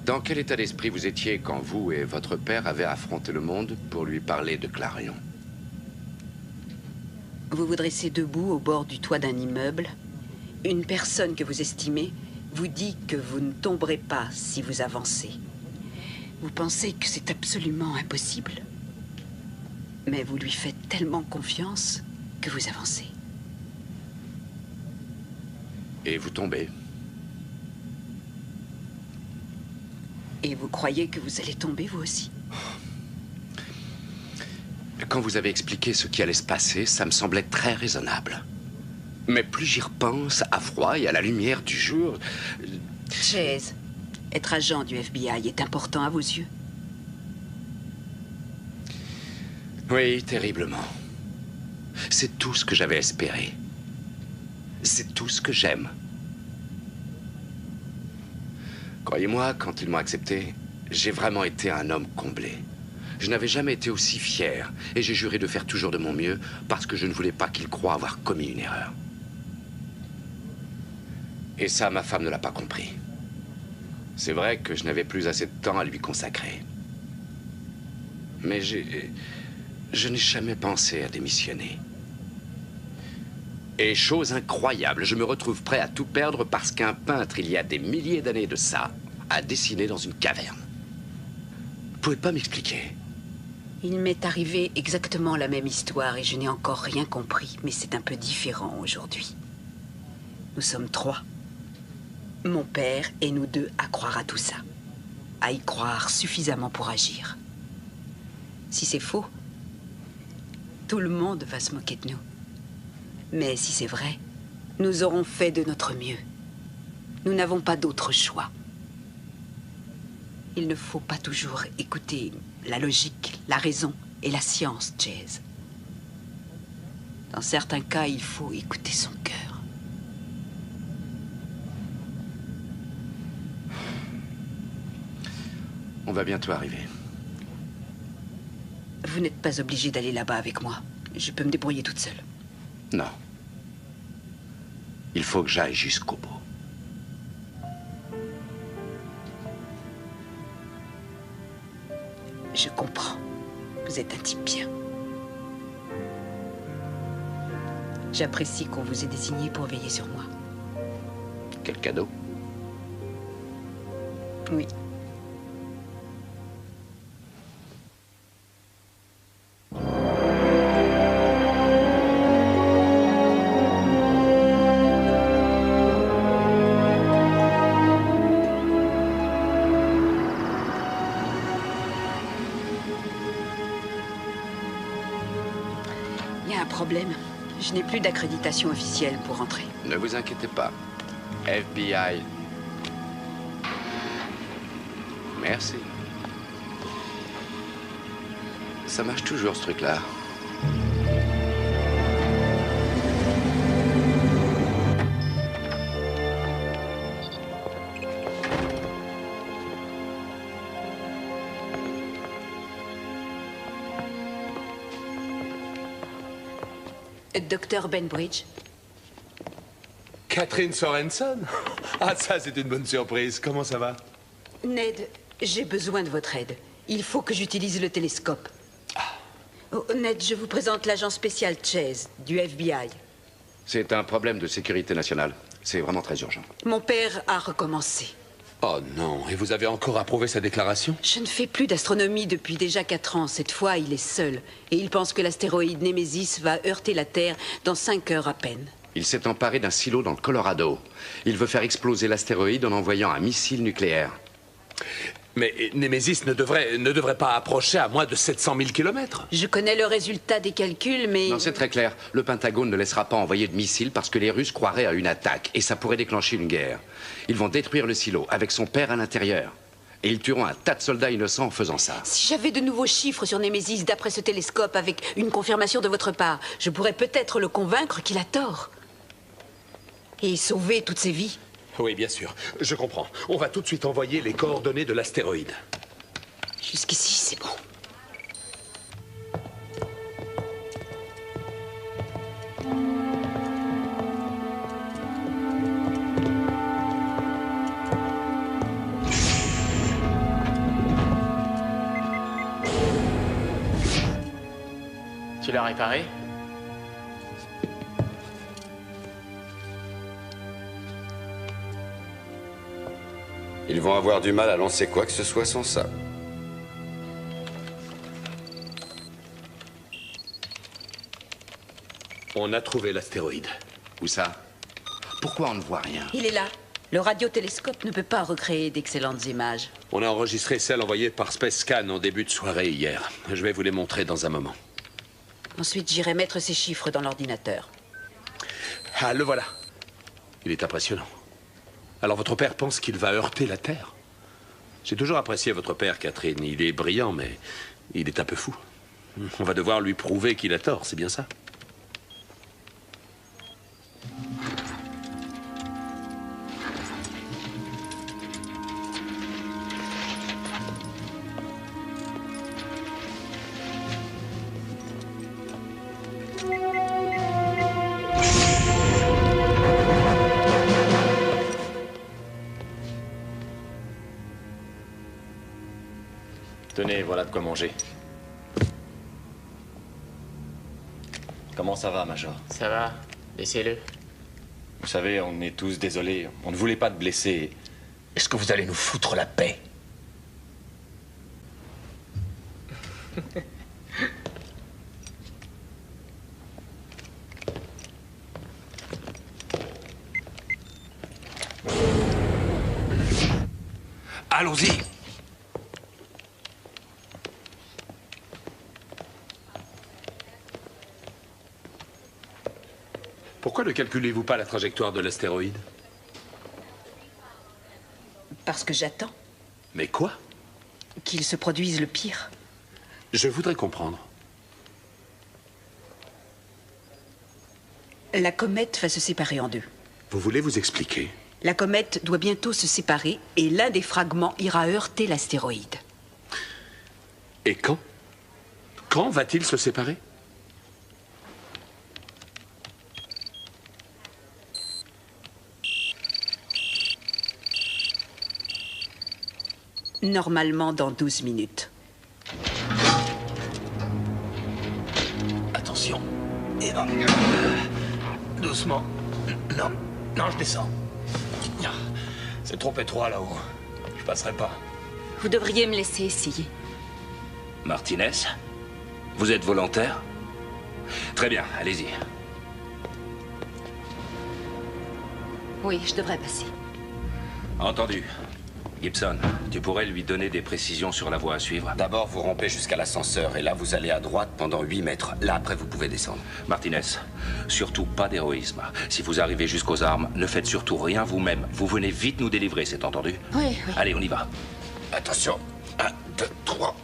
Dans quel état d'esprit vous étiez quand vous et votre père avez affronté le monde pour lui parler de Clarion? Vous vous dressez debout au bord du toit d'un immeuble. Une personne que vous estimez vous dit que vous ne tomberez pas si vous avancez. Vous pensez que c'est absolument impossible. Mais vous lui faites tellement confiance que vous avancez. Et vous tombez. Et vous croyez que vous allez tomber, vous aussi? Quand vous avez expliqué ce qui allait se passer, ça me semblait très raisonnable. Mais plus j'y repense, à froid et à la lumière du jour... Chase, être agent du FBI est important à vos yeux? Oui, terriblement. C'est tout ce que j'avais espéré. C'est tout ce que j'aime. Croyez-moi, quand ils m'ont accepté, j'ai vraiment été un homme comblé. Je n'avais jamais été aussi fier, et j'ai juré de faire toujours de mon mieux parce que je ne voulais pas qu'ils croient avoir commis une erreur. Et ça, ma femme ne l'a pas compris. C'est vrai que je n'avais plus assez de temps à lui consacrer. Mais je n'ai jamais pensé à démissionner. Et chose incroyable, je me retrouve prêt à tout perdre parce qu'un peintre, il y a des milliers d'années de ça, a dessiné dans une caverne. Vous pouvez pas m'expliquer? Il m'est arrivé exactement la même histoire et je n'ai encore rien compris, mais c'est un peu différent aujourd'hui. Nous sommes 3. Mon père et nous 2 à croire à tout ça. À y croire suffisamment pour agir. Si c'est faux, tout le monde va se moquer de nous. Mais si c'est vrai, nous aurons fait de notre mieux. Nous n'avons pas d'autre choix. Il ne faut pas toujours écouter la logique, la raison et la science, Chase. Dans certains cas, il faut écouter son cœur. On va bientôt arriver. Vous n'êtes pas obligé d'aller là-bas avec moi. Je peux me débrouiller toute seule. Non. Il faut que j'aille jusqu'au bout. Je comprends. Vous êtes un type bien. J'apprécie qu'on vous ait désigné pour veiller sur moi. Quel cadeau. Oui. Problème. Je n'ai plus d'accréditation officielle pour entrer. Ne vous inquiétez pas. FBI. Merci. Ça marche toujours, ce truc-là. Docteur Bainbridge. Catherine Sorensen? Ah, ça, c'est une bonne surprise. Comment ça va? Ned, j'ai besoin de votre aide. Il faut que j'utilise le télescope. Oh, Ned, je vous présente l'agent spécial Chase, du FBI. C'est un problème de sécurité nationale. C'est vraiment très urgent. Mon père a recommencé. Oh non, et vous avez encore approuvé sa déclaration? Je ne fais plus d'astronomie depuis déjà 4 ans. Cette fois, il est seul. Et il pense que l'astéroïde Némésis va heurter la Terre dans 5 heures à peine. Il s'est emparé d'un silo dans le Colorado. Il veut faire exploser l'astéroïde en envoyant un missile nucléaire. Mais Némésis ne devrait pas approcher à moins de 700 000 km. Je connais le résultat des calculs, mais... Non, c'est très clair. Le Pentagone ne laissera pas envoyer de missiles parce que les Russes croiraient à une attaque. Et ça pourrait déclencher une guerre. Ils vont détruire le silo avec son père à l'intérieur. Et ils tueront un tas de soldats innocents en faisant ça. Si j'avais de nouveaux chiffres sur Némésis d'après ce télescope avec une confirmation de votre part, je pourrais peut-être le convaincre qu'il a tort. Et sauver toutes ces vies. Oui, bien sûr. Je comprends. On va tout de suite envoyer les coordonnées de l'astéroïde. Jusqu'ici, c'est bon. Tu l'as réparé? Ils vont avoir du mal à lancer quoi que ce soit sans ça. On a trouvé l'astéroïde. Où ça? Pourquoi on ne voit rien? Il est là. Le radiotélescope ne peut pas recréer d'excellentes images. On a enregistré celle envoyée par Space Scan en début de soirée hier. Je vais vous les montrer dans un moment. Ensuite, j'irai mettre ces chiffres dans l'ordinateur. Ah, le voilà. Il est impressionnant. Alors votre père pense qu'il va heurter la Terre? J'ai toujours apprécié votre père, Catherine. Il est brillant, mais il est un peu fou. On va devoir lui prouver qu'il a tort, c'est bien ça? Tenez, voilà de quoi manger. Comment ça va, Major? Ça va. Laissez-le. Vous savez, on est tous désolés. On ne voulait pas te blesser. Est-ce que vous allez nous foutre la paix? Allons-y. Pourquoi ne calculez-vous pas la trajectoire de l'astéroïde? Parce que j'attends Mais quoi? qu'il se produise le pire. Je voudrais comprendre. La comète va se séparer en deux. Vous voulez vous expliquer? La comète doit bientôt se séparer et l'un des fragments ira heurter l'astéroïde. Et quand? Quand va-t-il se séparer? Normalement dans 12 minutes. Attention. Et là. Doucement. Non. Non, je descends. C'est trop étroit là-haut. Je passerai pas. Vous devriez me laisser essayer. Martinez, vous êtes volontaire? Très bien, allez-y. Oui, je devrais passer. Entendu. Gibson, tu pourrais lui donner des précisions sur la voie à suivre? D'abord, vous rampez jusqu'à l'ascenseur, et là, vous allez à droite pendant 8 mètres. Là, après, vous pouvez descendre. Martinez, surtout pas d'héroïsme. Si vous arrivez jusqu'aux armes, ne faites surtout rien vous-même. Vous venez vite nous délivrer, c'est entendu? Oui, oui. Allez, on y va. Attention. 1, 2, 3.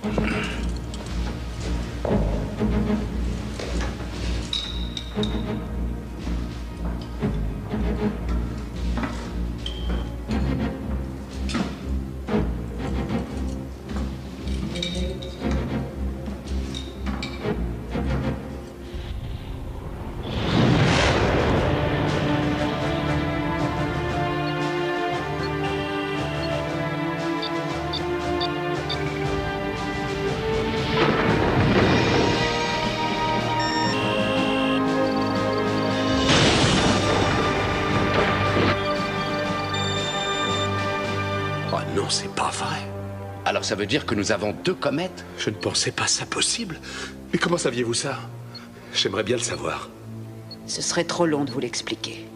Non, c'est pas vrai. Alors ça veut dire que nous avons 2 comètes? Je ne pensais pas ça possible. Mais comment saviez-vous ça? J'aimerais bien le savoir. Ce serait trop long de vous l'expliquer.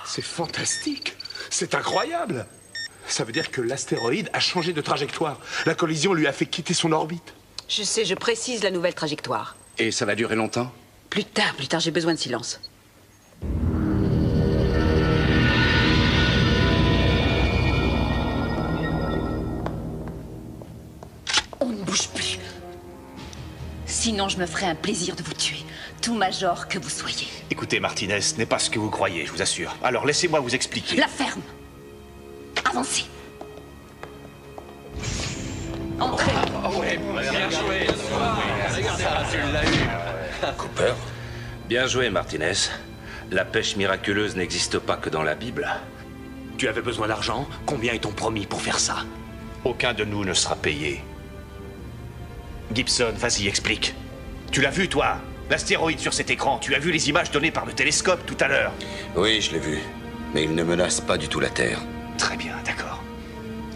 C'est fantastique. C'est incroyable. Ça veut dire que l'astéroïde a changé de trajectoire. La collision lui a fait quitter son orbite. Je sais, je précise la nouvelle trajectoire. Et ça va durer longtemps? Plus tard, j'ai besoin de silence. On ne bouge plus. Sinon, je me ferai un plaisir de vous tuer. Tout major que vous soyez. Écoutez, Martinez, ce n'est pas ce que vous croyez, je vous assure. Alors laissez-moi vous expliquer. La ferme. Avancez. Entrez. Bien joué. Regarde ça, tu l'as eu. Cooper. Bien joué, Martinez. La pêche miraculeuse n'existe pas que dans la Bible. Tu avais besoin d'argent? Combien est-on promis pour faire ça? Aucun de nous ne sera payé. Gibson, vas-y, explique. Tu l'as vu, toi? L'astéroïde sur cet écran, tu as vu les images données par le télescope tout à l'heure? Oui, je l'ai vu. Mais il ne menace pas du tout la Terre. Très bien, d'accord.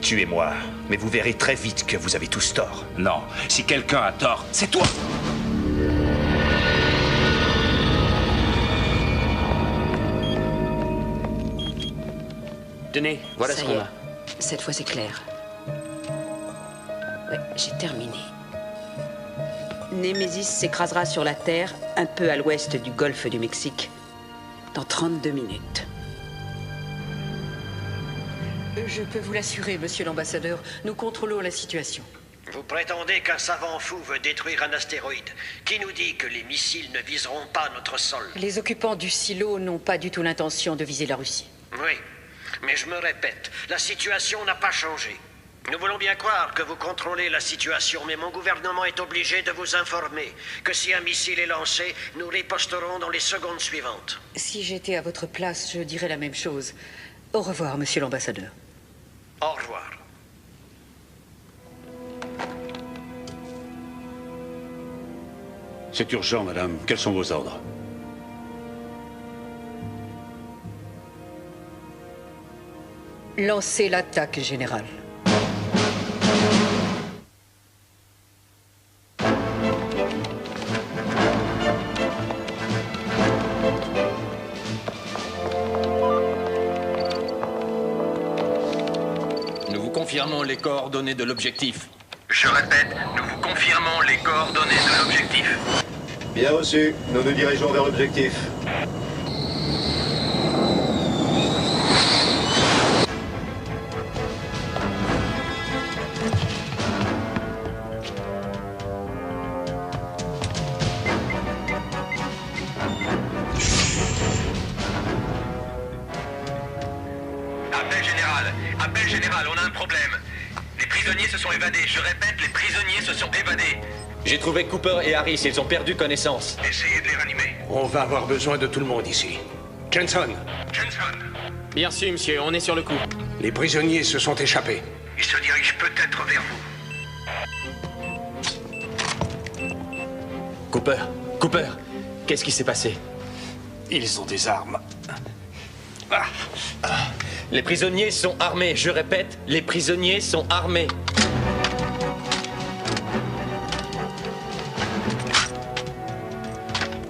Tuez-moi, mais vous verrez très vite que vous avez tous tort. Non, si quelqu'un a tort, c'est toi! Tenez, voilà Ça ce y qu'on est. a. Cette fois, c'est clair. Ouais, j'ai terminé. Némésis s'écrasera sur la Terre, un peu à l'ouest du golfe du Mexique, dans 32 minutes. Je peux vous l'assurer, monsieur l'ambassadeur, nous contrôlons la situation. Vous prétendez qu'un savant fou veut détruire un astéroïde. Qui nous dit que les missiles ne viseront pas notre sol? Les occupants du silo n'ont pas du tout l'intention de viser la Russie. Oui, mais je me répète, la situation n'a pas changé. Nous voulons bien croire que vous contrôlez la situation, mais mon gouvernement est obligé de vous informer que si un missile est lancé, nous riposterons dans les secondes suivantes. Si j'étais à votre place, je dirais la même chose. Au revoir, monsieur l'ambassadeur. Au revoir. C'est urgent, madame. Quels sont vos ordres? Lancez l'attaque, général. Nous vous confirmons les coordonnées de l'objectif. Je répète, nous vous confirmons les coordonnées de l'objectif. Bien reçu. Nous nous dirigeons vers l'objectif. Appel général, on a un problème. Les prisonniers se sont évadés. Je répète, les prisonniers se sont évadés. J'ai trouvé Cooper et Harris, ils ont perdu connaissance. Essayez de les ranimer. On va avoir besoin de tout le monde ici. Jensen. Jensen. Bien sûr, monsieur, on est sur le coup. Les prisonniers se sont échappés. Ils se dirigent peut-être vers vous. Cooper, qu'est-ce qui s'est passé? Ils ont des armes. Les prisonniers sont armés, je répète, les prisonniers sont armés.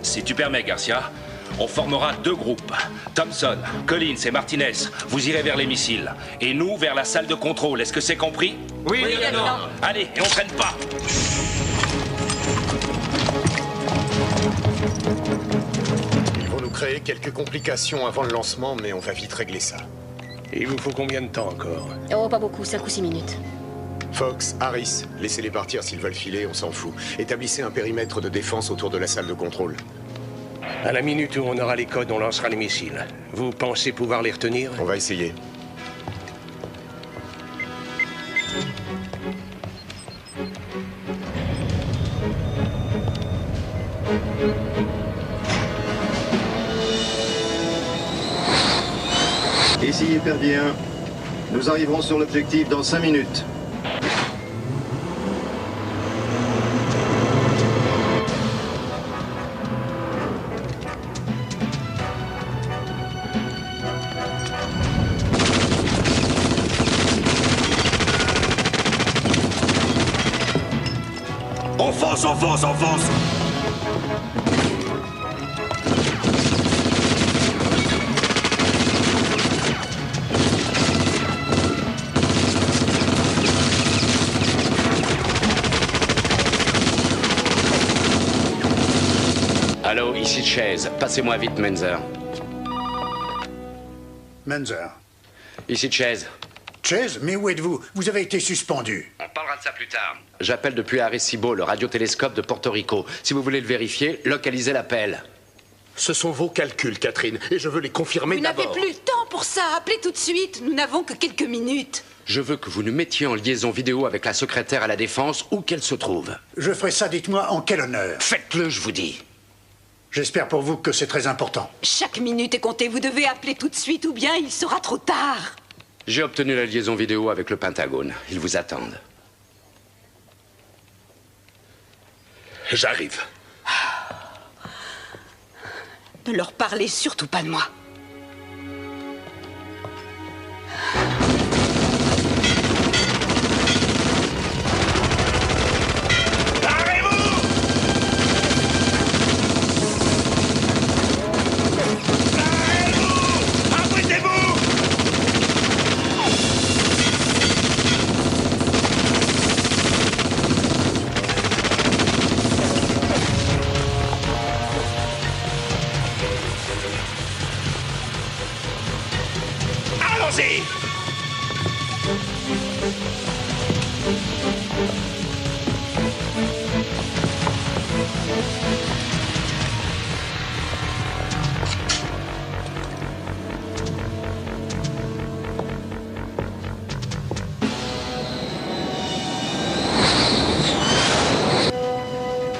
Si tu permets, Garcia, on formera deux groupes. Thompson, Collins et Martinez, vous irez vers les missiles. Et nous, vers la salle de contrôle. Est-ce que c'est compris? Oui, lieutenant. Allez, et on traîne pas. Ils vont nous créer quelques complications avant le lancement, mais on va vite régler ça. Il vous faut combien de temps encore? Oh, pas beaucoup, 5 ou 6 minutes. Fox, Harris, laissez-les partir s'ils veulent filer, on s'en fout. Établissez un périmètre de défense autour de la salle de contrôle. À la minute où on aura les codes, on lancera les missiles. Vous pensez pouvoir les retenir? On va essayer. Ici Hyperdien. Nous arriverons sur l'objectif dans 5 minutes. On fonce, on fonce, on fonce! Allô, ici Chase. Passez-moi vite, Menzer. Menzer. Ici Chase. Chase, mais où êtes-vous? Vous avez été suspendu. On parlera de ça plus tard. J'appelle depuis Arecibo, le radiotélescope de Porto Rico. Si vous voulez le vérifier, localisez l'appel. Ce sont vos calculs, Catherine, et je veux les confirmer Vous n'avez d'abord. plus le temps pour ça. Appelez tout de suite. Nous n'avons que quelques minutes. Je veux que vous nous mettiez en liaison vidéo avec la secrétaire à la Défense, où qu'elle se trouve. Je ferai ça, dites-moi, en quel honneur? Faites-le, je vous dis. J'espère pour vous que c'est très important. Chaque minute est comptée. Vous devez appeler tout de suite ou bien il sera trop tard. J'ai obtenu la liaison vidéo avec le Pentagone. Ils vous attendent. J'arrive. Ne leur parlez surtout pas de moi.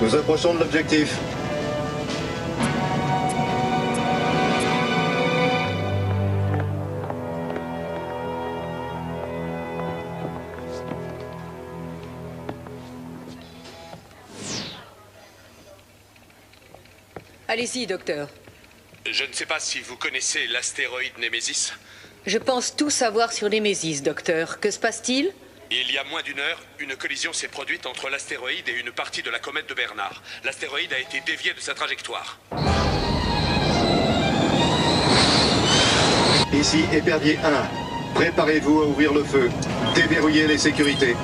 Nous approchons de l'objectif. Allez-y, docteur. Je ne sais pas si vous connaissez l'astéroïde Némésis. Je pense tout savoir sur Némésis, docteur. Que se passe-t-il? Il y a moins d'une heure, une collision s'est produite entre l'astéroïde et une partie de la comète de Bernard. L'astéroïde a été dévié de sa trajectoire. Ici, épervier 1. Préparez-vous à ouvrir le feu. Déverrouillez les sécurités.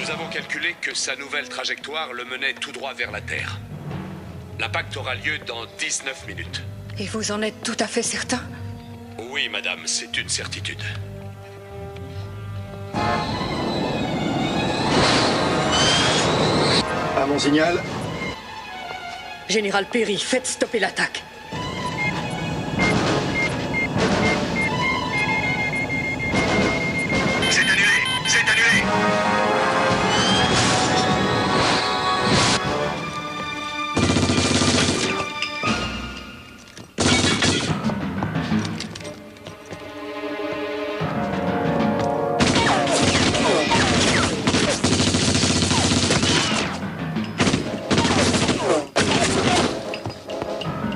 Nous avons calculé que sa nouvelle trajectoire le menait tout droit vers la Terre. L'impact aura lieu dans 19 minutes. Et vous en êtes tout à fait certain? Oui, madame, c'est une certitude. À mon signal. Général Perry, faites stopper l'attaque. C'est annulé! C'est annulé!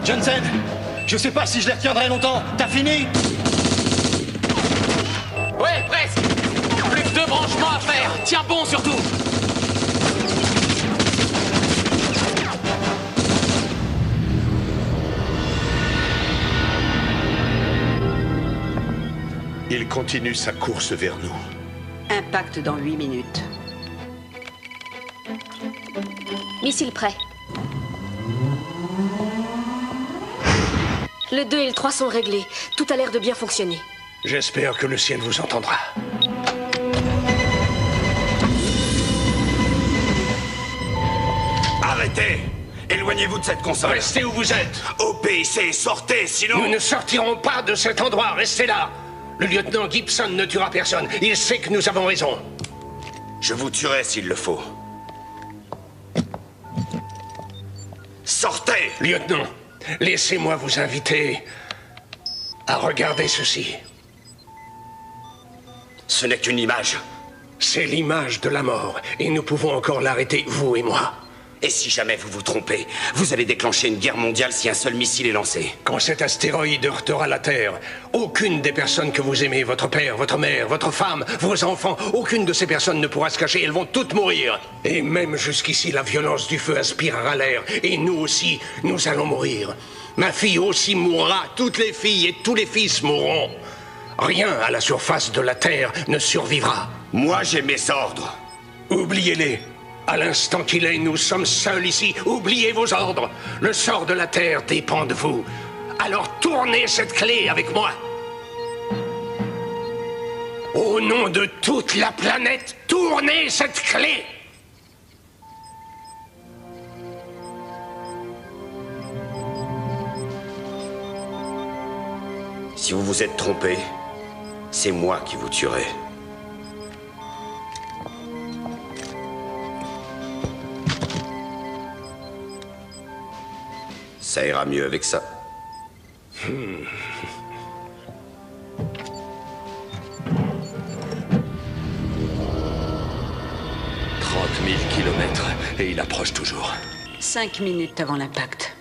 Johnson, je sais pas si je les retiendrai longtemps. T'as fini? Ouais, presque. Plus que 2 branchements à faire. Tiens bon surtout. Il continue sa course vers nous. Impact dans 8 minutes. Missile prêt. Le 2 et le 3 sont réglés. Tout a l'air de bien fonctionner. J'espère que le ciel vous entendra. Arrêtez! Éloignez-vous de cette console. Restez où vous êtes. Obéissez, sortez, sinon... Nous ne sortirons pas de cet endroit. Restez là. Le lieutenant Gibson ne tuera personne. Il sait que nous avons raison. Je vous tuerai s'il le faut. Sortez! Lieutenant, laissez-moi vous inviter à regarder ceci. Ce n'est qu'une image. C'est l'image de la mort, et nous pouvons encore l'arrêter, vous et moi. Et si jamais vous vous trompez, vous allez déclencher une guerre mondiale si un seul missile est lancé. Quand cet astéroïde heurtera la Terre, aucune des personnes que vous aimez, votre père, votre mère, votre femme, vos enfants, aucune de ces personnes ne pourra se cacher, elles vont toutes mourir. Et même jusqu'ici, la violence du feu aspirera l'air, et nous aussi, nous allons mourir. Ma fille aussi mourra, toutes les filles et tous les fils mourront. Rien à la surface de la Terre ne survivra. Moi, j'ai mes ordres. Oubliez-les. À l'instant qu'il est, nous sommes seuls ici. Oubliez vos ordres. Le sort de la Terre dépend de vous. Alors tournez cette clé avec moi. Au nom de toute la planète, tournez cette clé. Si vous vous êtes trompé, c'est moi qui vous tuerai. Ça ira mieux avec ça. 30 000 kilomètres, et il approche toujours. 5 minutes avant l'impact.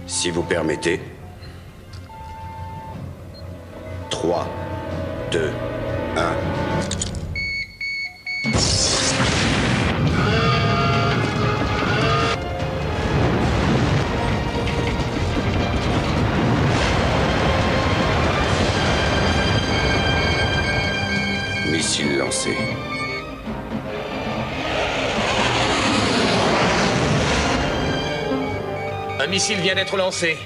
Si vous permettez. 3, 2, 1. Missile lancé. Un missile vient d'être lancé.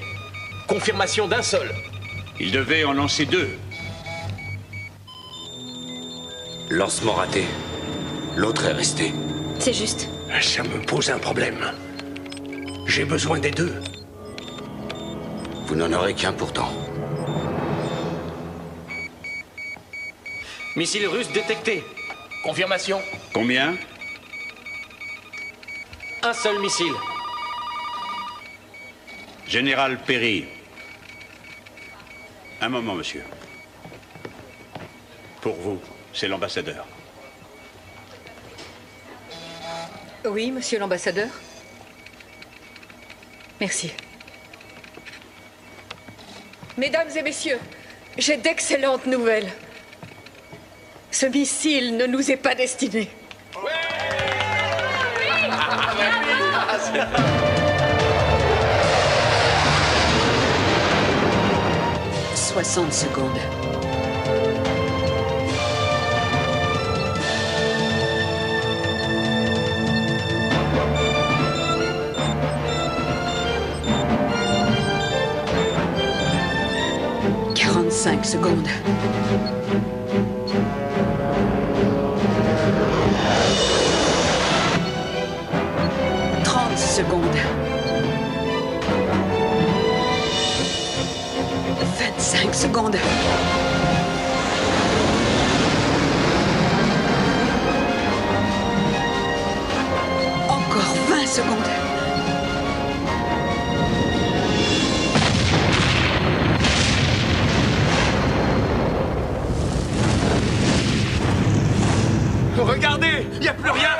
Confirmation d'un seul. Il devait en lancer 2. Lancement raté. L'autre est resté. C'est juste. Ça me pose un problème. J'ai besoin des 2. Vous n'en aurez qu'un pourtant. Missile russe détecté. Confirmation. Combien? Un seul missile. Général Perry. Un moment, monsieur. Pour vous, c'est l'ambassadeur. Oui, monsieur l'ambassadeur. Merci. Mesdames et messieurs, j'ai d'excellentes nouvelles. Ce missile ne nous est pas destiné. 60 secondes. Cinq secondes. 30 secondes. 25 secondes. Encore 20 secondes. Regardez, il n'y a plus rien.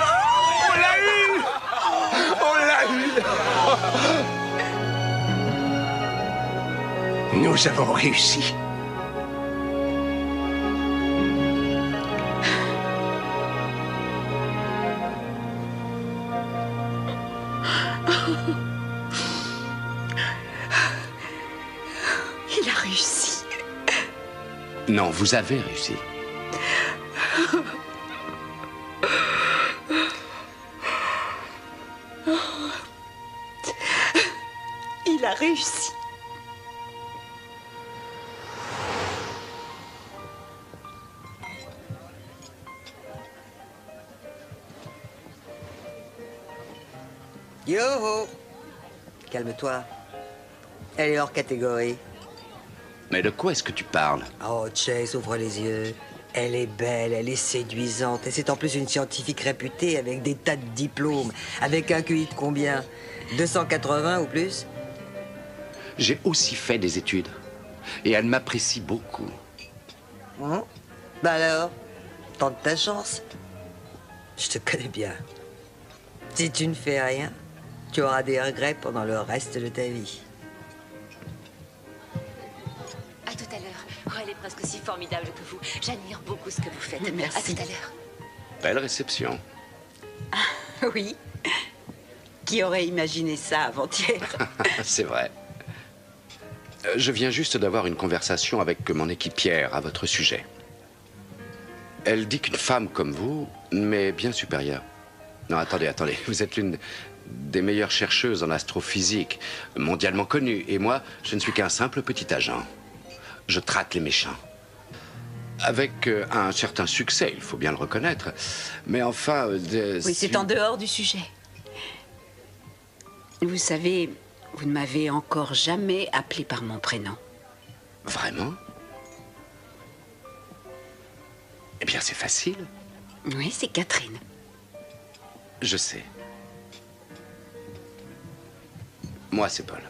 On l'a eu. On l'a eu. Nous avons réussi. Il a réussi. Non, vous avez réussi. Il a réussi. Yo-ho! Calme-toi. Elle est hors catégorie. Mais de quoi est-ce que tu parles? Oh, Chase, ouvre les yeux. Elle est belle, elle est séduisante. Et c'est en plus une scientifique réputée avec des tas de diplômes. Avec un QI de combien? 280 ou plus? J'ai aussi fait des études. Et elle m'apprécie beaucoup. Bah alors, tente ta chance. Je te connais bien. Si tu ne fais rien, tu auras des regrets pendant le reste de ta vie. À tout à l'heure. Oh, elle est presque aussi formidable que vous. J'admire beaucoup ce que vous faites. Merci. À tout à l'heure. Belle réception. Oui. Qui aurait imaginé ça avant-hier? C'est vrai. Je viens juste d'avoir une conversation avec mon équipière à votre sujet. Elle dit qu'une femme comme vous m'est bien supérieure. Non, attendez. Vous êtes l'une des meilleures chercheuses en astrophysique, mondialement connue. Et moi, je ne suis qu'un simple petit agent. Je traque les méchants. Avec un certain succès, il faut bien le reconnaître. Mais enfin... Oui, c'est en dehors du sujet. Vous savez, vous ne m'avez encore jamais appelé par mon prénom. Vraiment? Eh bien, c'est facile. Oui, c'est Catherine. Je sais. Moi, c'est Paul.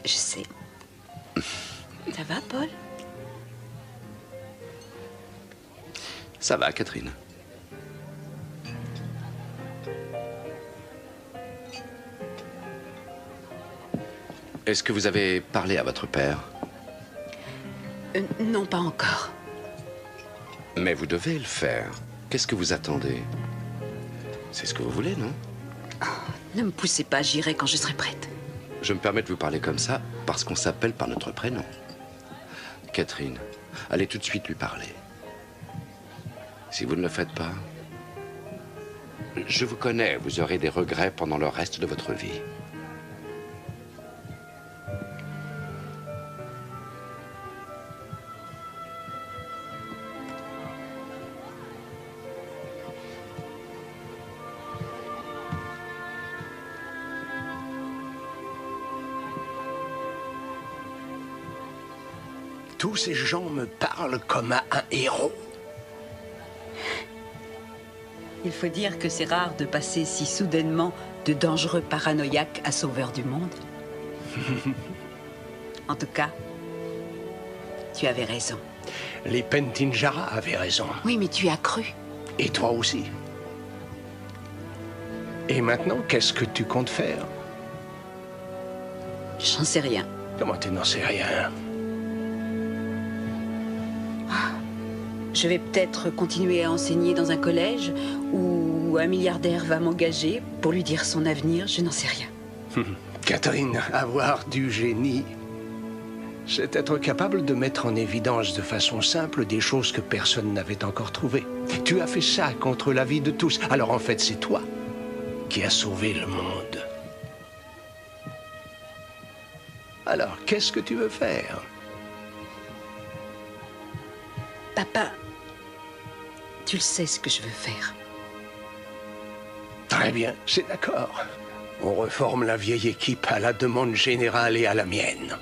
Je sais. Ça va, Paul? Ça va, Catherine. Est-ce que vous avez parlé à votre père? Non, pas encore. Mais vous devez le faire. Qu'est-ce que vous attendez? C'est ce que vous voulez, non? Ne me poussez pas, j'irai quand je serai prête. Je me permets de vous parler comme ça parce qu'on s'appelle par notre prénom. Catherine, allez tout de suite lui parler. Si vous ne le faites pas, je vous connais, vous aurez des regrets pendant le reste de votre vie. Tous ces gens me parlent comme à un héros. Il faut dire que c'est rare de passer si soudainement de dangereux paranoïaques à sauveurs du monde. En tout cas, tu avais raison. Les Pentinjara avaient raison. Oui, mais tu as cru. Et toi aussi. Et maintenant, qu'est-ce que tu comptes faire? J'en sais rien. Comment tu n'en sais rien? Je vais peut-être continuer à enseigner dans un collège où un milliardaire va m'engager pour lui dire son avenir, je n'en sais rien. Catherine, avoir du génie, c'est être capable de mettre en évidence de façon simple des choses que personne n'avait encore trouvées. Tu as fait ça contre l'avis de tous. Alors en fait, c'est toi qui as sauvé le monde. Alors, qu'est-ce que tu veux faire? Papa, tu le sais ce que je veux faire. Très bien, c'est d'accord. On reforme la vieille équipe à la demande générale et à la mienne.